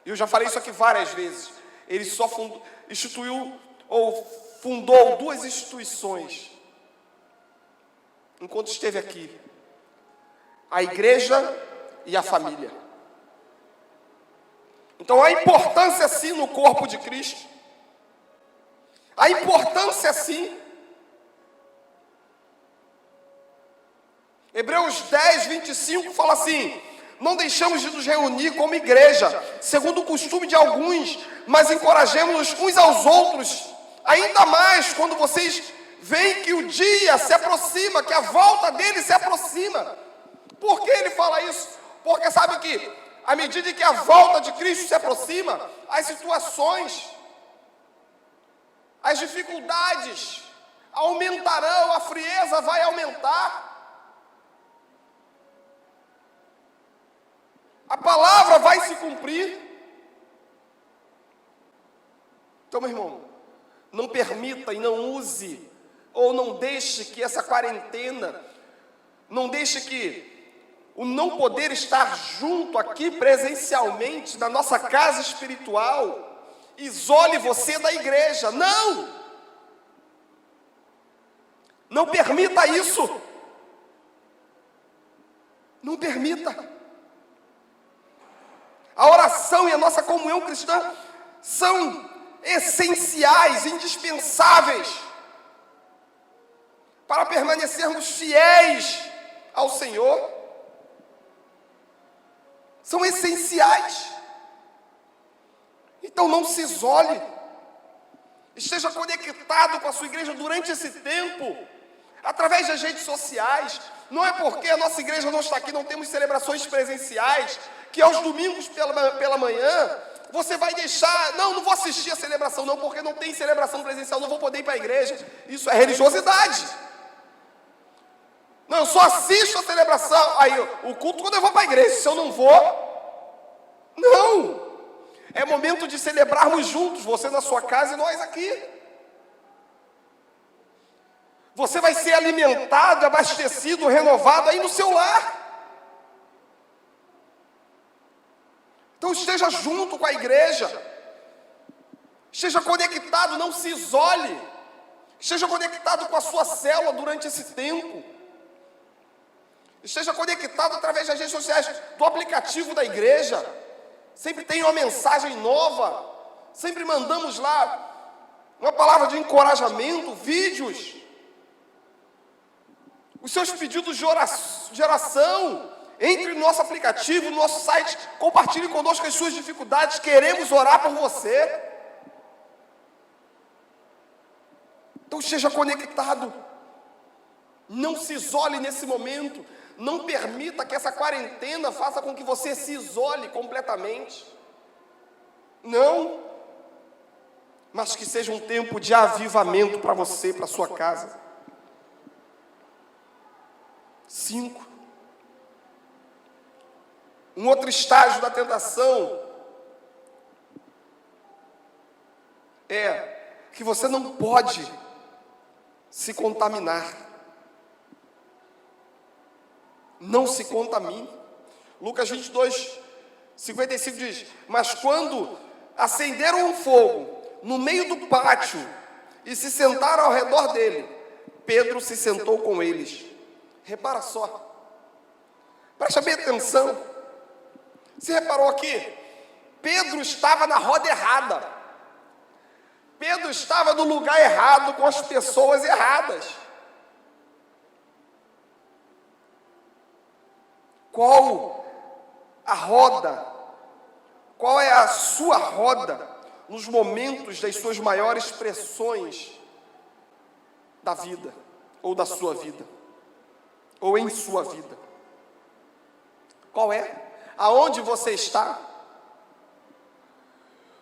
Eu já falei isso aqui várias vezes. Ele só fundou 2 instituições enquanto esteve aqui: a igreja e a família. Então a importância sim no corpo de Cristo, a importância sim. Hebreus 10, 25 fala assim: não deixamos de nos reunir como igreja, segundo o costume de alguns, mas encorajemos-nos uns aos outros, ainda mais quando vocês veem que o dia se aproxima, que a volta dele se aproxima. Por que ele fala isso? Porque sabe que, à medida que a volta de Cristo se aproxima, as situações, as dificuldades aumentarão, a frieza vai aumentar. A palavra vai se cumprir. Então, meu irmão, não permita e não use, ou não deixe que essa quarentena, não deixe que o não poder estar junto aqui presencialmente, na nossa casa espiritual, isole você da igreja. Não! Não permita isso. Não permita. A oração e a nossa comunhão cristã são essenciais, indispensáveis para permanecermos fiéis ao Senhor. São essenciais. Então não se isole. Esteja conectado com a sua igreja durante esse tempo, através das redes sociais. Não é porque a nossa igreja não está aqui, não temos celebrações presenciais, que aos domingos pela manhã, você vai deixar, não vou assistir a celebração não, porque não tem celebração presencial, não vou poder ir para a igreja. Isso é religiosidade. Não, eu só assisto a celebração, aí o culto quando eu vou para a igreja, se eu não vou, não. É momento de celebrarmos juntos, você na sua casa e nós aqui. Você vai ser alimentado, abastecido, renovado aí no seu lar. Então esteja junto com a igreja, esteja conectado, não se isole, esteja conectado com a sua célula durante esse tempo, esteja conectado através das redes sociais, do aplicativo da igreja, sempre tem uma mensagem nova, sempre mandamos lá uma palavra de encorajamento, vídeos, os seus pedidos de oração. Entre no nosso aplicativo, no nosso site, compartilhe conosco as suas dificuldades, queremos orar por você. Então esteja conectado, não se isole nesse momento, não permita que essa quarentena faça com que você se isole completamente. Não, mas que seja um tempo de avivamento para você, para a sua casa. 5. Um outro estágio da tentação é que você não pode se contaminar. Não se contamine. Lucas 22, 55 diz: mas quando acenderam um fogo no meio do pátio e se sentaram ao redor dele, Pedro se sentou com eles. Repara só, preste bem atenção. Você reparou aqui? Pedro estava na roda errada. Pedro estava no lugar errado, com as pessoas erradas. Qual a roda? Qual é a sua roda nos momentos das suas maiores pressões da vida, ou da sua vida, ou em sua vida? Qual é? Aonde você está?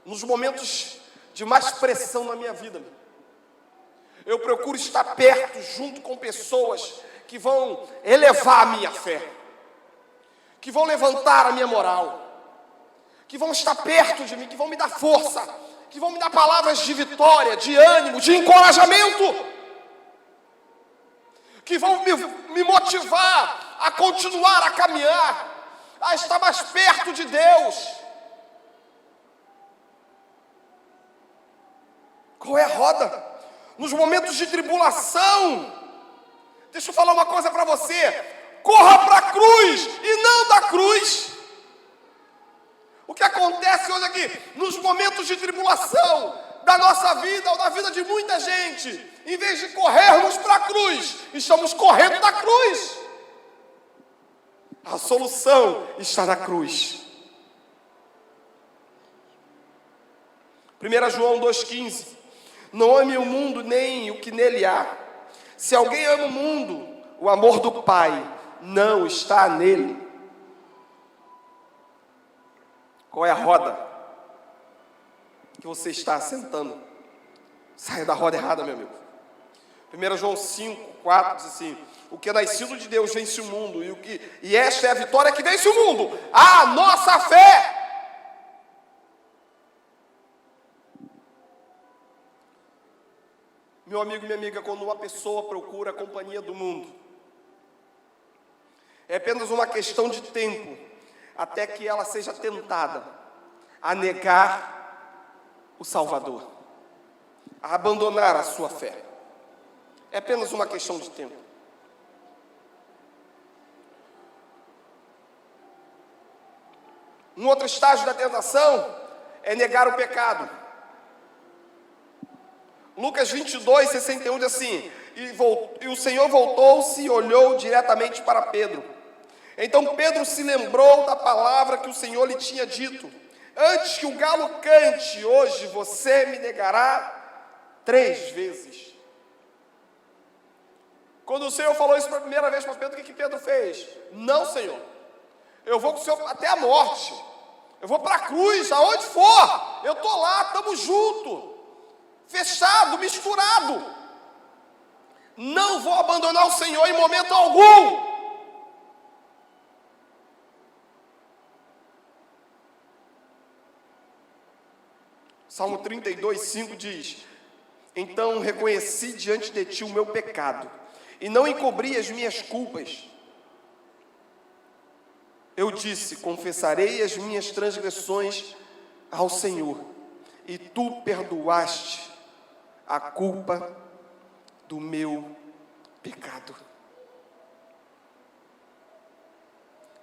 Nos momentos de mais pressão na minha vida, eu procuro estar perto, junto com pessoas que vão elevar a minha fé, que vão levantar a minha moral, que vão estar perto de mim, que vão me dar força, que vão me dar palavras de vitória, de ânimo, de encorajamento, que vão me motivar a continuar a caminhar, a estar mais perto de Deus. Qual é a roda? Nos momentos de tribulação, deixa eu falar uma coisa para você: corra para a cruz e não da cruz. O que acontece hoje aqui, nos momentos de tribulação da nossa vida ou da vida de muita gente, em vez de corrermos para a cruz, estamos correndo da cruz. A solução está na cruz. 1 João 2,15: não ame o mundo nem o que nele há. Se alguém ama o mundo, o amor do Pai não está nele. Qual é a roda que você está assentando? Saia da roda errada, meu amigo. 1 João 5,4 diz assim: o que é nascido de Deus vence o mundo, e esta é a vitória que vence o mundo, a nossa fé. Meu amigo e minha amiga, quando uma pessoa procura a companhia do mundo, é apenas uma questão de tempo até que ela seja tentada a negar o Salvador, a abandonar a sua fé. É apenas uma questão de tempo. Um outro estágio da tentação é negar o pecado. Lucas 22:61 diz assim: e o Senhor voltou-se e olhou diretamente para Pedro. Então Pedro se lembrou da palavra que o Senhor lhe tinha dito: antes que o galo cante, hoje você me negará 3 vezes. Quando o Senhor falou isso pela primeira vez para Pedro, o que Pedro fez? Não, Senhor, eu vou com o Senhor até a morte, eu vou para a cruz, aonde for, eu estou lá, estamos juntos, fechado, misturado, não vou abandonar o Senhor em momento algum. Salmo 32:5 diz: então reconheci diante de ti o meu pecado, e não encobri as minhas culpas. Eu disse: confessarei as minhas transgressões ao Senhor, e tu perdoaste a culpa do meu pecado.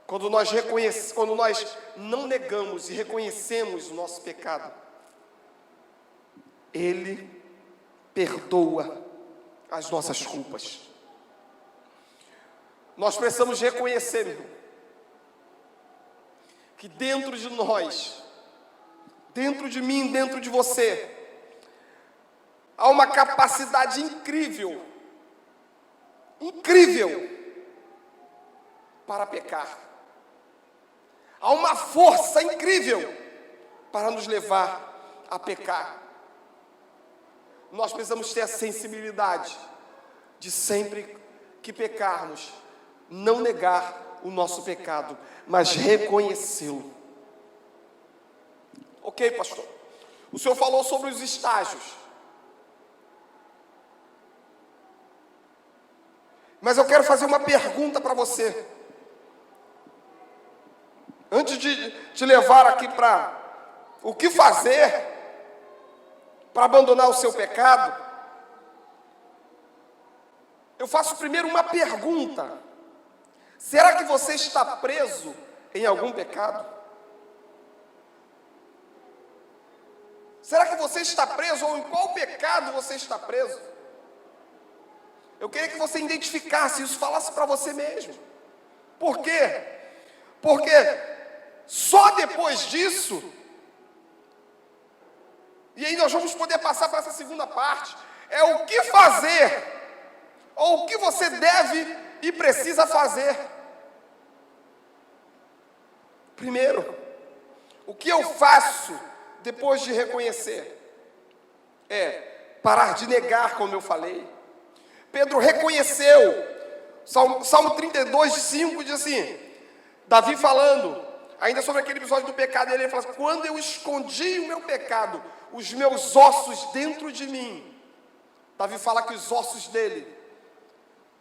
Quando nós não negamos e reconhecemos o nosso pecado, Ele perdoa as nossas culpas. Nós precisamos reconhecer, irmão, que dentro de nós, dentro de mim, dentro de você, há uma capacidade incrível para pecar. Há uma força incrível para nos levar a pecar. Nós precisamos ter a sensibilidade de sempre que pecarmos, não negar o nosso pecado, mas reconhecê-lo. Ok, pastor? O senhor falou sobre os estágios. Mas eu quero fazer uma pergunta para você. Antes de te levar aqui para o que fazer para abandonar o seu pecado, eu faço primeiro uma pergunta: será que você está preso em algum pecado? Será que você está preso, ou em qual pecado você está preso? Eu queria que você identificasse isso, falasse para você mesmo. Por quê? Porque só depois disso, e aí nós vamos poder passar para essa segunda parte, é o que fazer, ou o que você deve e precisa fazer. Primeiro, o que eu faço depois de reconhecer é parar de negar, como eu falei. Pedro reconheceu. Salmo 32:5 diz assim, Davi falando: Ainda sobre aquele episódio do pecado, ele fala assim, quando eu escondi o meu pecado, os meus ossos dentro de mim. Davi fala que os ossos dele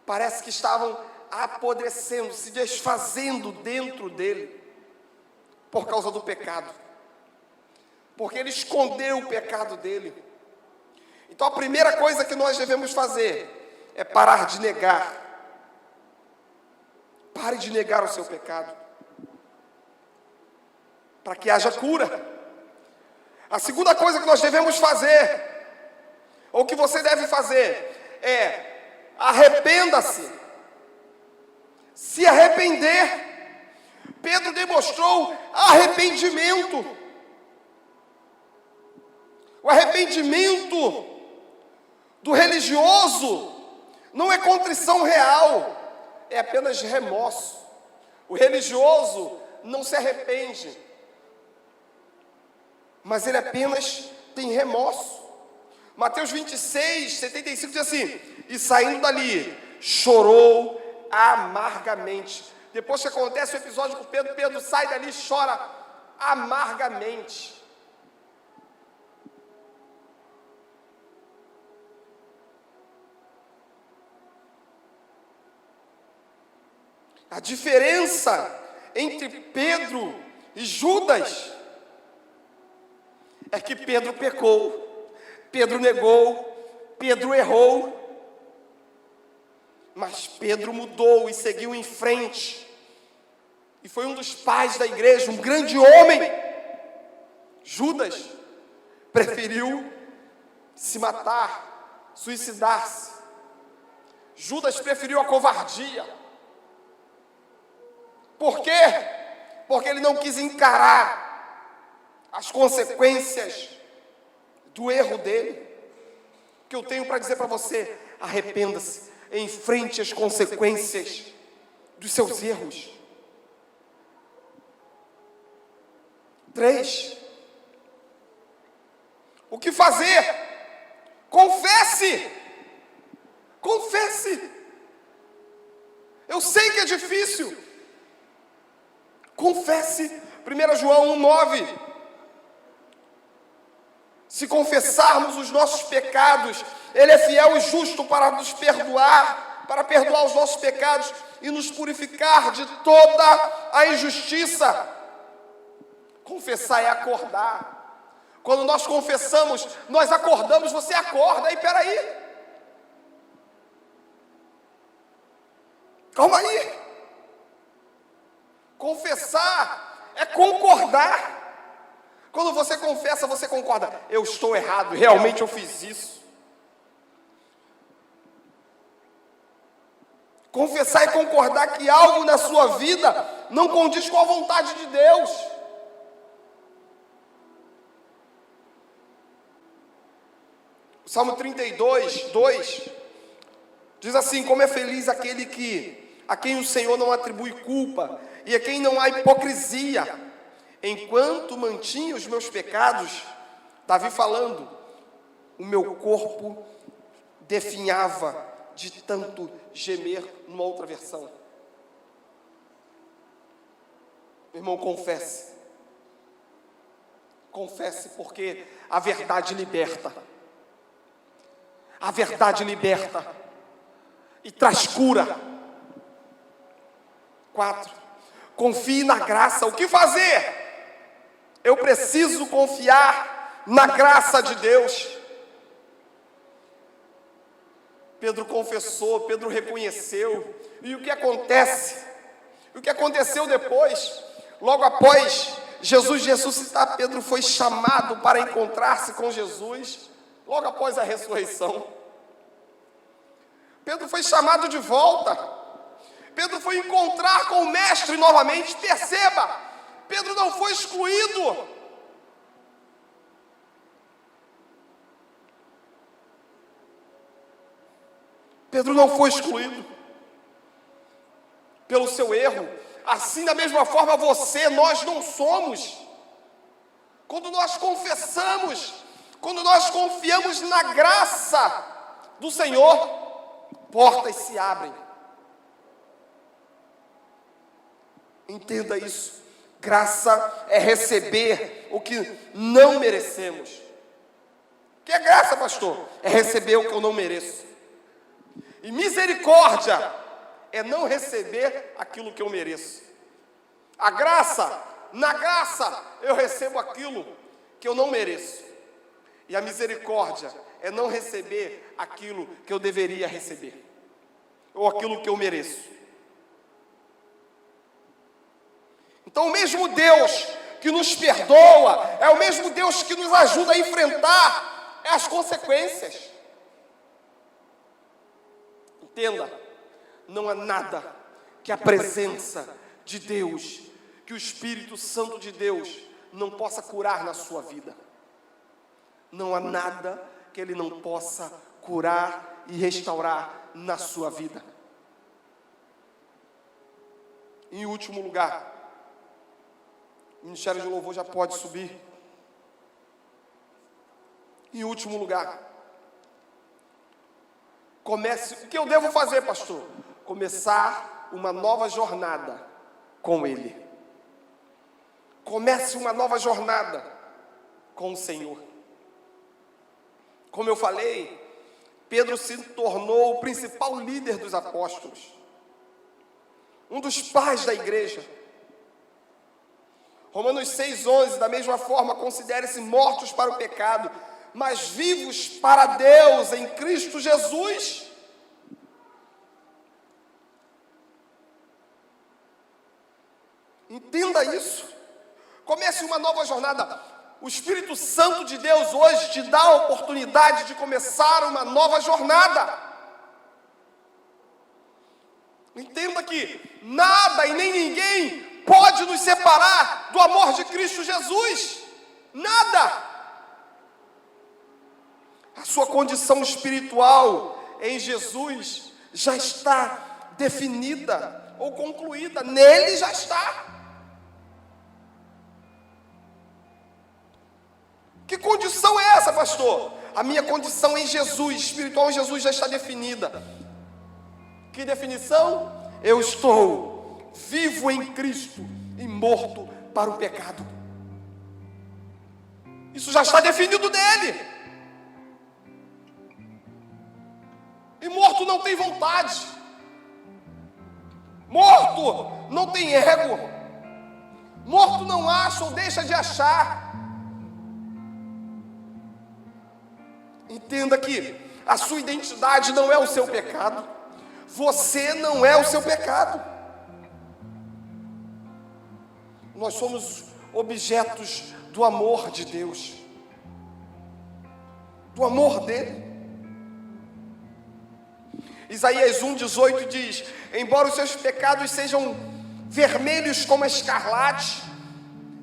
parece que estavam apodrecendo, se desfazendo dentro dele, por causa do pecado. Porque ele escondeu o pecado dele. Então a primeira coisa que nós devemos fazer é parar de negar. Pare de negar o seu pecado, para que haja cura. A segunda coisa que nós devemos fazer, ou que você deve fazer, é arrependa-se. Se arrepender. Pedro demonstrou arrependimento. O arrependimento do religioso não é contrição real, é apenas remorso. O religioso não se arrepende, mas ele apenas tem remorso. Mateus 26, 75 diz assim, e saindo dali, chorou amargamente. Depois que acontece o episódio com Pedro, Pedro sai dali e chora amargamente. A diferença entre Pedro e Judas é que Pedro pecou, Pedro negou, Pedro errou, mas Pedro mudou e seguiu em frente, e foi um dos pais da igreja, um grande homem. Judas preferiu se matar, suicidar-se. Judas preferiu a covardia. Por quê? Porque ele não quis encarar as consequências do erro dele. O que eu tenho para dizer para você, arrependa-se, enfrente as consequências dos seus erros. 3. O que fazer? Confesse! Confesse! Eu sei que é difícil. Confesse. 1 João 1,9. Se confessarmos os nossos pecados, Ele é fiel e justo para nos perdoar, para perdoar os nossos pecados e nos purificar de toda a injustiça. Confessar é acordar. Quando nós confessamos, nós acordamos, você acorda. Aí, peraí. Calma aí. Confessar é concordar. Quando você confessa, você concorda. Eu estou errado, realmente eu fiz isso. Confessar é concordar que algo na sua vida não condiz com a vontade de Deus. O Salmo 32, 2 diz assim: como é feliz aquele a quem o Senhor não atribui culpa e a quem não há hipocrisia. Enquanto mantinha os meus pecados, Davi falando, o meu corpo definhava de tanto gemer, numa outra versão. Meu irmão, confesse. Confesse, porque a verdade liberta. A verdade liberta e traz cura. 4. Confie na graça. O que fazer? Eu preciso confiar na graça de Deus. Pedro confessou, Pedro reconheceu. E o que acontece? O que aconteceu depois? Logo após Jesus ressuscitar, Pedro foi chamado para encontrar-se com Jesus. Logo após a ressurreição, Pedro foi chamado de volta. Pedro foi encontrar com o mestre novamente. Perceba, Pedro não foi excluído. Pedro não foi excluído pelo seu erro. Assim, da mesma forma, nós não somos. Quando nós confessamos, quando nós confiamos na graça do Senhor, portas se abrem. Entenda isso. Graça é receber o que não merecemos. O que é graça, pastor? É receber o que eu não mereço. E misericórdia é não receber aquilo que eu mereço. A graça, na graça, eu recebo aquilo que eu não mereço. E a misericórdia é não receber aquilo que eu deveria receber, ou aquilo que eu mereço. Então o mesmo Deus que nos perdoa é o mesmo Deus que nos ajuda a enfrentar as consequências. Entenda, não há nada que a presença de Deus, que o Espírito Santo de Deus não possa curar na sua vida. Não há nada que Ele não possa curar e restaurar na sua vida. Em último lugar, o Ministério de Louvor já pode subir. Em último lugar, o que eu devo fazer, pastor? Começar uma nova jornada com Ele. Comece uma nova jornada com o Senhor. Como eu falei, Pedro se tornou o principal líder dos apóstolos, um dos pais da igreja. Romanos 6,11, da mesma forma, considere-se mortos para o pecado, mas vivos para Deus em Cristo Jesus. Entenda isso. Comece uma nova jornada. O Espírito Santo de Deus hoje te dá a oportunidade de começar uma nova jornada. Entenda que nada e nem ninguém pode nos separar do amor de Cristo Jesus. Nada. A sua condição espiritual em Jesus já está definida ou concluída. Nele já está. Que condição é essa, pastor? A minha condição em Jesus, espiritual em Jesus, já está definida. Que definição? Eu estou vivo em Cristo e morto para o pecado. Isso já está definido nele. E morto não tem vontade. Morto não tem ego. Morto não acha ou deixa de achar. Entenda que a sua identidade não é o seu pecado. Você não é o seu pecado. Nós somos objetos do amor de Deus, do amor dele. Isaías 1,18 diz: embora os seus pecados sejam vermelhos como a escarlate,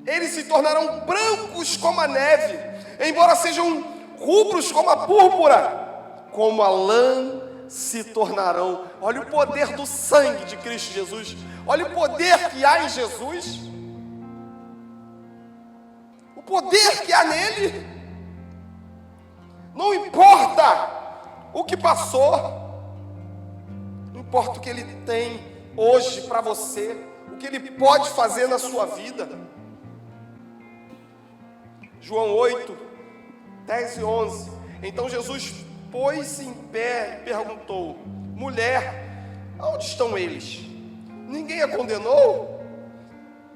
eles se tornarão brancos como a neve. Embora sejam rubros como a púrpura, como a lã se tornarão. Olha o poder do sangue de Cristo Jesus. Olha o poder que há em Jesus. O poder que há nele. Não importa o que passou, não importa o que ele tem hoje para você, o que ele pode fazer na sua vida. João 8, 10 e 11. Então Jesus pôs-se em pé e perguntou: mulher, onde estão eles? Ninguém a condenou?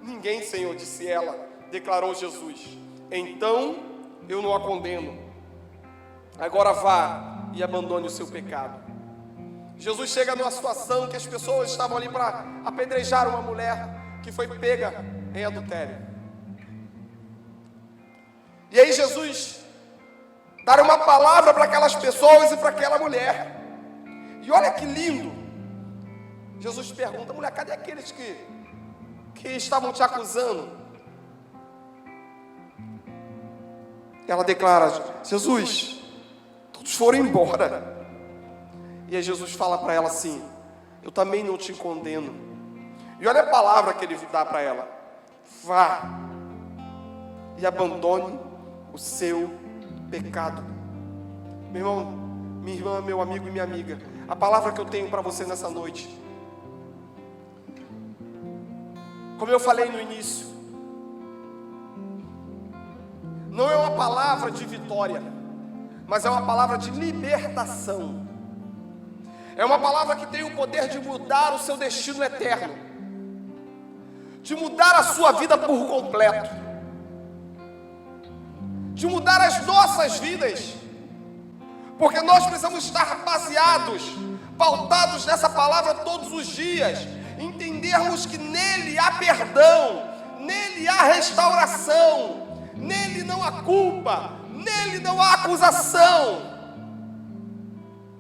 Ninguém, Senhor, disse ela. Declarou Jesus: então eu não a condeno. Agora vá e abandone o seu pecado. Jesus chega numa situação que as pessoas estavam ali para apedrejar uma mulher que foi pega em adultério. E aí Jesus dar uma palavra para aquelas pessoas e para aquela mulher. E olha que lindo. Jesus pergunta: mulher, cadê aqueles que estavam te acusando? Ela declara: Jesus, todos foram embora. E aí Jesus fala para ela assim: eu também não te condeno. E olha a palavra que ele dá para ela: vá e abandone o seu pecado. Meu irmão, minha irmã, meu amigo e minha amiga, a palavra que eu tenho para você nessa noite, como eu falei no início, não é uma palavra de vitória, mas é uma palavra de libertação. É uma palavra que tem o poder de mudar o seu destino eterno, de mudar a sua vida por completo, de mudar as nossas vidas, porque nós precisamos estar baseados, pautados nessa palavra todos os dias, entendermos que nele há perdão, nele há restauração, nele não há culpa, nele não há acusação.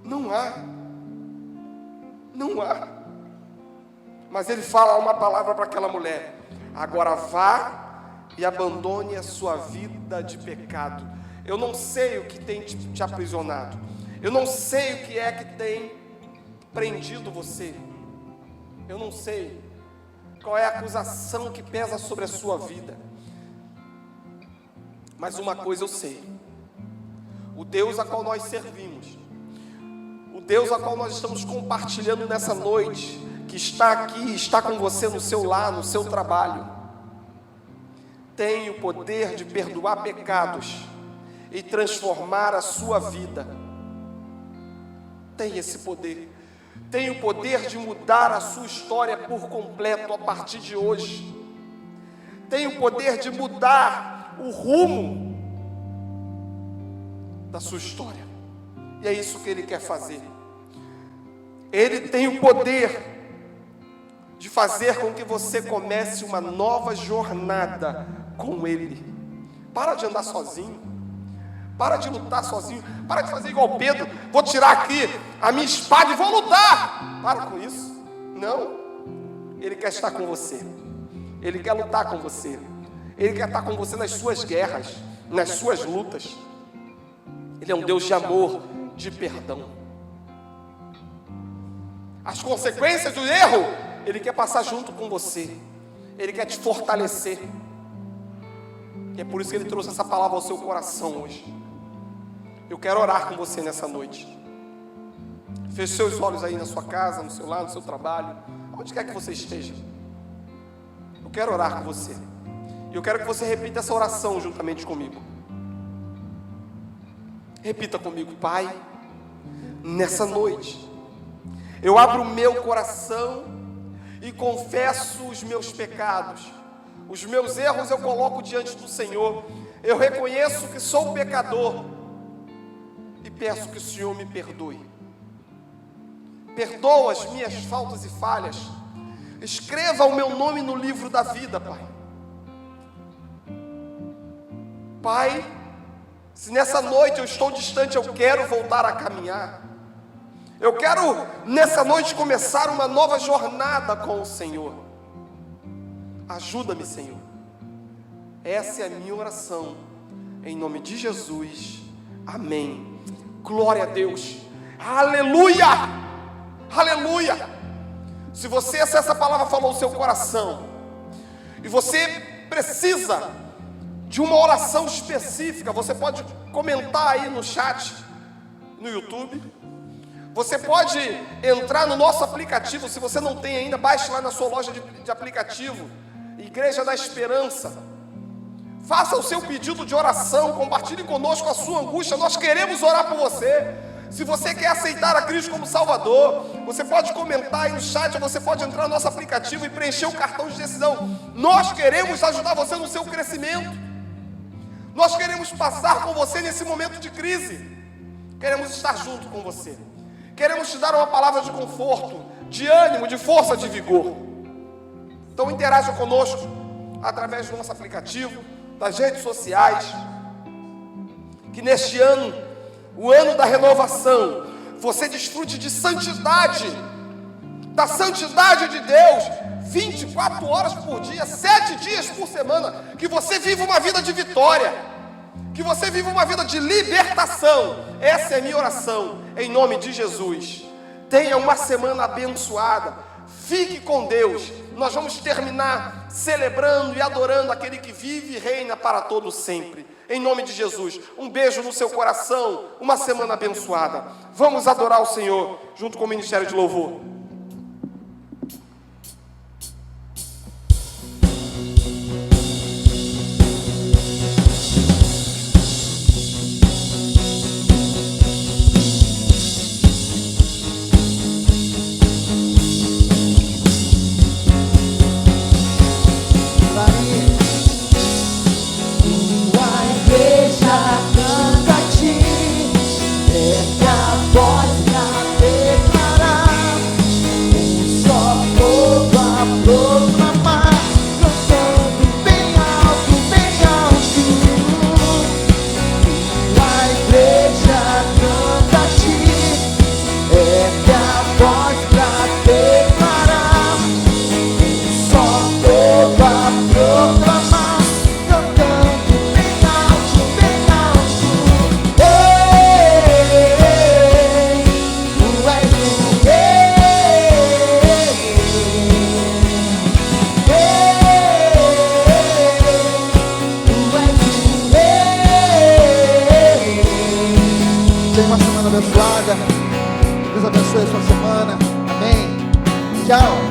Não há. Mas ele fala uma palavra para aquela mulher: agora vá e abandone a sua vida de pecado. Eu não sei o que tem te aprisionado, eu não sei o que é que tem prendido você, eu não sei qual é a acusação que pesa sobre a sua vida, mas uma coisa eu sei: o Deus a qual nós servimos, o Deus a qual nós estamos compartilhando nessa noite, que está aqui, está com você no seu lar, no seu trabalho, tem o poder de perdoar pecados e transformar a sua vida. Tem esse poder. Tem o poder de mudar a sua história por completo a partir de hoje. Tem o poder de mudar o rumo da sua história. E é isso que Ele quer fazer. Ele tem o poder de fazer com que você comece uma nova jornada com Ele. Para de andar sozinho. Para de lutar sozinho. Para de fazer igual Pedro: vou tirar aqui a minha espada e vou lutar. Para com isso. Não. Ele quer estar com você. Ele quer lutar com você. Ele quer estar com você nas suas guerras, nas suas lutas. Ele é um Deus de amor, de perdão. As consequências do erro, Ele quer passar junto com você. Ele quer te fortalecer. E é por isso que Ele trouxe essa palavra ao seu coração hoje. Eu quero orar com você nessa noite. Feche seus olhos aí na sua casa, no seu lar, no seu trabalho, onde quer que você esteja. Eu quero orar com você. E eu quero que você repita essa oração juntamente comigo. Repita comigo: Pai, nessa noite, eu abro o meu coração e confesso os meus pecados. Os meus erros eu coloco diante do Senhor. Eu reconheço que sou pecador e peço que o Senhor me perdoe. Perdoa as minhas faltas e falhas. Escreva o meu nome no livro da vida, Pai. Pai, se nessa noite eu estou distante, eu quero voltar a caminhar. Eu quero nessa noite começar uma nova jornada com o Senhor. Ajuda-me, Senhor. Essa é a minha oração, em nome de Jesus. Amém. Glória a Deus. Aleluia. Aleluia. Se essa palavra falou no seu coração, e você precisa de uma oração específica, você pode comentar aí no chat, no YouTube. Você pode entrar no nosso aplicativo. Se você não tem ainda, baixe lá na sua loja de aplicativo, Igreja da Esperança. Faça o seu pedido de oração, compartilhe conosco a sua angústia. Nós queremos orar por você. Se você quer aceitar a Cristo como Salvador, você pode comentar aí no chat, ou você pode entrar no nosso aplicativo e preencher o cartão de decisão. Nós queremos ajudar você no seu crescimento. Nós queremos passar com você nesse momento de crise. Queremos estar junto com você. Queremos te dar uma palavra de conforto, de ânimo, de força, de vigor. Então interaja conosco através do nosso aplicativo, das redes sociais. Que neste ano, o ano da renovação, você desfrute de santidade, da santidade de Deus, 24 horas por dia, 7 dias por semana. Que você viva uma vida de vitória, que você viva uma vida de libertação. Essa é a minha oração, em nome de Jesus. Tenha uma semana abençoada. Fique com Deus. Nós vamos terminar celebrando e adorando aquele que vive e reina para todo sempre. Em nome de Jesus. Um beijo no seu coração. Uma semana abençoada. Vamos adorar o Senhor junto com o Ministério de Louvor. abençoada. Deus abençoe a sua semana. Amém. Tchau.